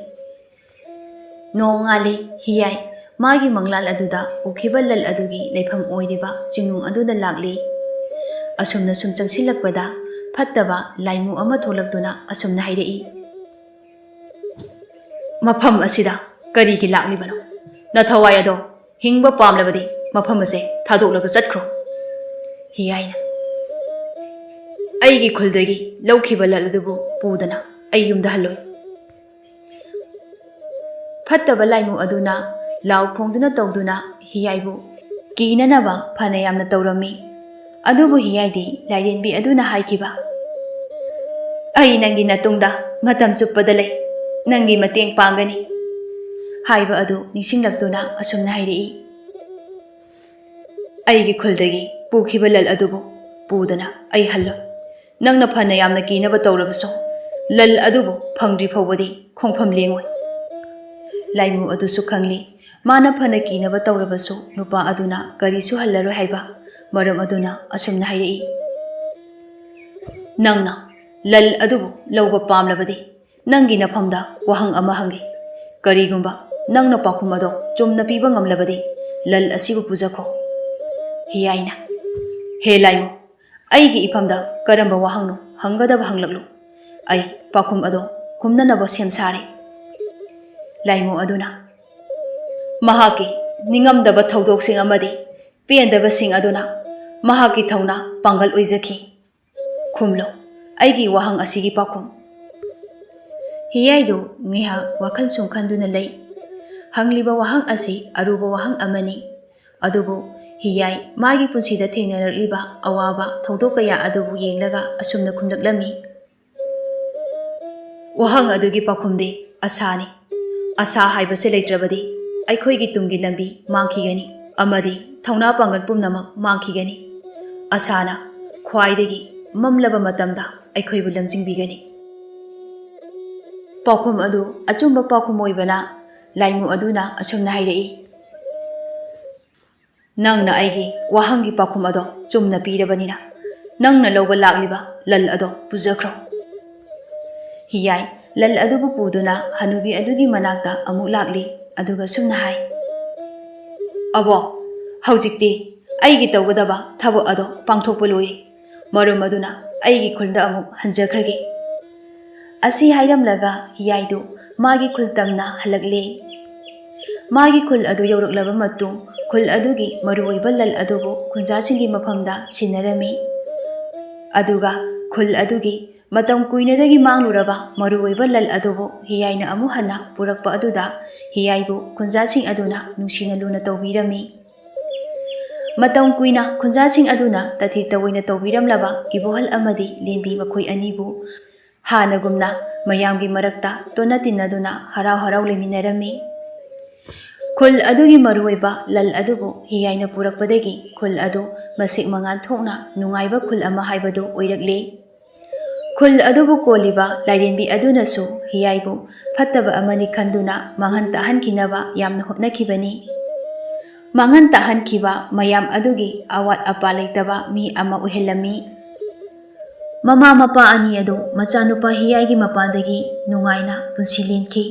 ꯅꯣꯡꯉꯥꯜꯂꯤ ꯍꯤꯌꯥꯏ ꯃꯥꯒꯤ ꯃꯪꯂꯥꯟ ꯑꯗꯨꯗ ꯎꯈꯤꯕ ꯂꯟ ꯑꯗꯨꯒꯤ ꯂꯩꯐꯝ ꯑꯣꯏꯔꯤꯕ ꯆꯤꯡꯅꯨꯡ ꯑꯗꯨꯗ ꯂꯥꯛꯂꯤ꯫ ꯑꯁꯨꯝꯅ ꯁꯨꯝ ꯆꯪꯁꯤꯜꯂꯛꯄꯗ ꯐꯠꯇꯕ ꯂꯥꯏꯃꯨ ꯑꯃ ꯊꯣꯛꯂꯛꯇꯨꯅ ꯑꯁꯨꯝꯅ ꯍꯥꯏꯔꯛꯏ, ꯃꯐꯝ ꯑꯁꯤꯗ ꯀꯔꯤꯒꯤ ꯂꯥꯛꯂꯤꯕꯅꯣ? ꯅꯊꯋꯥꯏ ꯑꯗꯣ ꯍꯤꯡꯕ ꯄꯥꯝꯂꯕꯗꯤ ꯃꯐꯝ ꯑꯁꯦ ꯊꯥꯗꯣꯛꯂꯒ ꯆꯠꯈ꯭ꯔꯣ꯫ ꯍꯤꯌꯥꯏꯅ, ꯑꯩꯒꯤ ꯈꯨꯜꯗꯒꯤ ꯂꯧꯈꯤꯕ ꯂꯟ ꯑꯗꯨꯕꯨ ꯄꯨꯗꯅ ꯑꯩ ꯌꯨꯝꯗ ꯍꯜꯂꯣꯏ꯫ ꯐꯠꯇꯕ ꯂꯥꯏꯃꯨ ꯑꯗꯨꯅ ꯂꯥꯎ ꯈꯣꯡꯗꯨꯅ ꯇꯧꯗꯨꯅ ꯍꯤꯌꯥꯏꯕꯨ ꯀꯤꯅꯅꯕ ꯐꯅ ꯌꯥꯝꯅ ꯇꯧꯔꯝꯃꯤ꯫ ꯑꯗꯨꯕꯨ ꯍꯤꯌꯥꯏꯗꯤ ꯂꯥꯏꯔꯦꯟꯕꯤ ꯑꯗꯨꯅ ꯍꯥꯏꯈꯤꯕ, ꯑꯩ ꯅꯪꯒꯤ ꯅꯇꯨꯡꯗ ꯃꯇꯝ ꯆꯨꯞꯄꯗ ꯂꯩ, ꯅꯪꯒꯤ ꯃꯇꯦꯡ ꯄꯥꯡꯒꯅꯤ ꯍꯥꯏꯕ ꯑꯗꯨ ꯅꯤꯡꯁꯤꯡꯂꯛꯇꯨꯅ ꯑꯁꯨꯝꯅ ꯍꯥꯏꯔꯛꯏ, ꯑꯩꯒꯤ ꯈꯨꯜꯗꯒꯤ ꯄꯨꯈꯤꯕ ꯂꯟ ꯑꯗꯨꯕꯨ ꯄꯨꯗꯅ ꯑꯩ ꯍꯜꯂꯣꯏ꯫ ꯅꯪꯅ ꯐꯅ ꯌꯥꯝꯅ ꯀꯤꯅꯕ ꯇꯧꯔꯕꯁꯨ ꯂꯟ ꯑꯗꯨꯕꯨ ꯐꯪꯗ꯭ꯔꯤ ꯐꯥꯎꯕꯗꯤ ꯈꯣꯡꯐꯝ ꯂꯦꯡꯉꯣꯏ꯫ ꯂꯥꯏꯃꯨ ꯑꯗꯨꯁꯨ ꯈꯪꯂꯤ ꯃꯥꯅ ꯐꯅ ꯀꯤꯅꯕ ꯇꯧꯔꯕꯁꯨ ꯅꯨꯄꯥ ꯑꯗꯨꯅ ꯀꯔꯤꯁꯨ ꯍꯜꯂꯔꯣꯏ ꯍꯥꯏꯕ, ꯃꯔꯝ ꯑꯗꯨꯅ ꯑꯁꯨꯝꯅ ꯍꯥꯏꯔꯛꯏ, ꯅꯪꯅ ꯂꯟ ꯑꯗꯨꯕꯨ ꯂꯧꯕ ꯄꯥꯝꯂꯕꯗꯤ ꯅꯪꯒꯤ ꯅꯐꯝꯗ ꯋꯥꯍꯪ ꯑꯃ ꯍꯪꯒꯦ ꯀꯔꯤꯒꯨꯝꯕ ꯅꯪꯅ ꯄꯥꯎꯈꯨꯝ ꯑꯗꯣ ꯆꯨꯝꯅ ꯄꯤꯕ ꯉꯝꯂꯕꯗꯤ ꯂꯜ ꯑꯁꯤꯕꯨ ꯄꯨꯖꯈꯣ ꯍꯤꯌꯥꯏꯅ ꯍꯦ ꯂꯥꯏꯃꯣ ꯑꯩꯒꯤ ꯏꯐꯝꯗ ꯀꯔꯝꯕ ꯋꯥꯍꯪꯅꯣ ꯍꯪꯒꯗꯕ ꯍꯪꯂꯛꯂꯨ ꯑꯩ ꯄꯥꯎꯈꯨꯝ ꯑꯗꯣ ꯈꯨꯝꯅꯅꯕ ꯁꯦꯝ ꯁꯥꯔꯦ ꯂꯥꯏꯃꯣ ꯑꯗꯨꯅ ꯃꯍꯥꯛꯀꯤ ꯅꯤꯡꯉꯝꯗꯕ ꯊꯧꯗꯣꯛꯁꯤꯡ ꯑꯃꯗꯤ ꯄꯦꯟꯗꯕꯁꯤꯡ ꯑꯗꯨꯅ ꯃꯍꯥꯛꯀꯤ ꯊꯧꯅꯥ ꯄꯥꯡꯒꯜ ꯑꯣꯏꯖꯈꯤ ꯈꯨꯝꯂꯣ ꯑꯩꯒꯤ ꯋꯥꯍꯪ ꯑꯁꯤꯒꯤ ꯄꯥꯎꯈꯨꯝ ꯍꯤꯌꯥꯏꯗꯨ ꯉꯥꯏꯍꯥꯛ ꯋꯥꯈꯜ ꯁꯨꯝ ꯈꯟꯗꯨꯅ ꯂꯩ ꯍꯪꯂꯤꯕ ꯋꯥꯍꯪ ꯑꯁꯤ ꯑꯔꯨꯕ ꯋꯥꯍꯪ ꯑꯃꯅꯤ ꯑꯗꯨꯕꯨ ꯍꯤꯌꯥꯏ ꯃꯥꯒꯤ ꯄꯨꯟꯁꯤꯗ ꯊꯦꯡꯅꯔꯛꯂꯤꯕ ꯑꯋꯥꯕ ꯊꯧꯗꯣꯛ ꯀꯌꯥ ꯑꯗꯨꯕꯨ ꯌꯦꯡꯂꯒ ꯑꯁꯨꯝꯅ ꯈꯨꯝꯂꯛꯂꯝꯃꯤ ꯋꯥꯍꯪ ꯑꯗꯨꯒꯤ ꯄꯥꯎꯈꯨꯝꯗꯤ ꯑꯁꯥꯅꯤ ꯑꯁꯥ ꯍꯥꯏꯕꯁꯤ ꯂꯩꯇ꯭ꯔꯕꯗꯤ ꯑꯩꯈꯣꯏꯒꯤ ꯇꯨꯡꯒꯤ ꯂꯝꯕꯤ ꯃꯥꯡꯈꯤꯒꯅꯤ ꯑꯃꯗꯤ ꯊꯧꯅꯥ ꯄꯥꯡꯒꯜ ꯄꯨꯝꯅꯃꯛ ꯃꯥꯡꯈꯤꯒꯅꯤ ꯑꯁꯥꯅ ꯈ꯭ꯋꯥꯏꯗꯒꯤ ꯃꯝꯂꯕ ꯃꯇꯝꯗ ꯑꯩꯈꯣꯏꯕꯨ ꯂꯝꯖꯤꯡꯕꯤꯒꯅꯤ ꯄꯥꯎꯈꯨꯝ ꯑꯗꯨ ꯑꯆꯨꯝꯕ ꯄꯥꯎꯈꯨꯝ ꯑꯣꯏꯕꯅ ꯂꯥꯏꯃꯨ ꯑꯗꯨꯅ ꯑꯁꯨꯝꯅ ꯍꯥꯏꯔꯛꯏ ꯅꯪꯅ ꯑꯩꯒꯤ ꯋꯥꯍꯪꯒꯤ ꯄꯥꯎꯈꯨꯝ ꯑꯗꯣ ꯆꯨꯝꯅ ꯄꯤꯔꯕꯅꯤꯅ ꯅꯪꯅ ꯂꯧꯕ ꯂꯥꯛꯂꯤꯕ ꯂꯜ ꯑꯗꯣ ꯄꯨꯖꯈ꯭ꯔꯣ ꯍꯤꯌꯥꯏ ꯂꯜ ꯑꯗꯨꯕꯨ ꯄꯨꯗꯨꯅ ꯍꯅꯨꯕꯤ ꯑꯗꯨꯒꯤ ꯃꯅꯥꯛꯇ ꯑꯃꯨꯛ ꯂꯥꯛꯂꯤ ꯑꯗꯨꯒ ꯁꯨꯝꯅ ꯍꯥꯏ ꯑꯕꯣ ꯍꯧꯖꯤꯛꯇꯤ ꯑꯩꯒꯤ ꯇꯧꯒꯗꯕ ꯊꯕꯛ ꯑꯗꯣ ꯄꯥꯡꯊꯣꯛꯄ ꯂꯣꯏꯔꯤ ꯃꯔꯝ ꯑꯗꯨꯅ ꯑꯩꯒꯤ ꯈꯨꯜꯗ ꯑꯃꯨꯛ ꯍꯟꯖꯈ꯭ꯔꯒꯦ ꯑꯁꯤ ꯍꯥꯏꯔꯝꯂꯒ ꯍꯤꯌꯥꯏꯗꯨ ꯃꯥꯒꯤ ꯈꯨꯜ ꯇꯝꯅ ꯍꯜꯂꯛꯂꯦ ꯃꯥꯒꯤ ꯈꯨꯜ ꯑꯗꯨ ꯌꯧꯔꯛꯂꯕ ꯃꯇꯨꯡ ꯈꯨꯜ ꯑꯗꯨꯒꯤ ꯃꯔꯨꯑꯣꯏꯕ ꯂꯜ ꯑꯗꯨꯕꯨ ꯈꯨꯟꯖꯥꯁꯤꯡꯒꯤ ꯃꯐꯝꯗ ꯁꯤꯟꯅꯔꯝꯃꯤ ꯑꯗꯨꯒ ꯈꯨꯜ ꯑꯗꯨꯒꯤ ꯃꯇꯝ ꯀꯨꯏꯅꯗꯒꯤ ꯃꯥꯡꯂꯨꯔꯕ ꯃꯔꯨꯑꯣꯏꯕ ꯂꯜ ꯑꯗꯨꯕꯨ ꯍꯤꯌꯥꯏꯅ ꯑꯃꯨꯛ ꯍꯟꯅ ꯄꯨꯔꯛꯄ ꯑꯗꯨꯗ ꯍꯤꯌꯥꯏꯕꯨ ꯈꯨꯟꯖꯥꯁꯤꯡ ꯑꯗꯨꯅ ꯅꯨꯡꯁꯤꯅ ꯂꯨꯅ ꯇꯧꯕꯤꯔꯝꯃꯤ ꯃꯇꯝ ꯀꯨꯏꯅ ꯈꯨꯟꯖꯥꯁꯤꯡ ꯑꯗꯨꯅ ꯇꯊꯤ ꯇꯑꯣꯏꯅ ꯇꯧꯕꯤꯔꯝꯂꯕ ꯏꯕꯣꯍꯜ ꯑꯃꯗꯤ ꯂꯦꯝꯕꯤ ꯃꯈꯣꯏ ꯑꯅꯤꯕꯨ ꯍꯥꯟꯅꯒꯨꯝꯅ ꯃꯌꯥꯝꯒꯤ ꯃꯔꯛꯇ ꯇꯣꯟꯅ ꯇꯤꯟꯅꯗꯨꯅ ꯍꯔꯥꯎ ꯍꯔꯥꯎ ꯂꯩꯃꯤꯟꯅꯔꯝꯃꯤ ꯈꯨꯜ ꯑꯗꯨꯒꯤ ꯃꯔꯨꯑꯣꯏꯕ ꯂꯜ ꯑꯗꯨꯕꯨ ꯍꯤꯌꯥꯏꯅ ꯄꯨꯔꯛꯄꯗꯒꯤ ꯈꯨꯜ ꯑꯗꯨ ꯃꯁꯤꯛ ꯃꯉꯥꯜ ꯊꯣꯛꯅ ꯅꯨꯡꯉꯥꯏꯕ ꯈꯨꯜ ꯑꯃ ꯍꯥꯏꯕꯗꯨ ꯑꯣꯏꯔꯛꯂꯦ ꯈꯨꯜ ꯑꯗꯨꯕꯨ ꯀꯣꯜꯂꯤꯕ ꯂꯥꯏꯔꯦꯝꯕꯤ ꯑꯗꯨꯅꯁꯨ ꯍꯤꯌꯥꯏꯕꯨ ꯐꯠꯇꯕ ꯑꯃꯅꯤ ꯈꯟꯗꯨꯅ ꯃꯥꯡꯍꯟ ꯇꯥꯍꯟꯈꯤꯅꯕ ꯌꯥꯝꯅ ꯍꯣꯠꯅꯈꯤꯕꯅꯤ ꯃꯥꯡꯍꯟ ꯇꯥꯍꯟꯈꯤꯕ ꯃꯌꯥꯝ ꯑꯗꯨꯒꯤ ꯑꯋꯥꯠ ꯑꯄꯥ ꯂꯩꯇꯕ ꯃꯤ ꯑꯃ ꯑꯣꯏꯍꯜꯂꯝꯃꯤ ꯃꯃꯥ ꯃꯄꯥ ꯑꯅꯤ ꯑꯗꯨ ꯃꯆꯥꯅꯨꯄꯥ ꯍꯤꯌꯥꯏꯒꯤ ꯃꯄꯥꯟꯗꯒꯤ ꯅꯨꯡꯉꯥꯏꯅ ꯄꯨꯟꯁꯤ ꯂꯦꯟꯈꯤ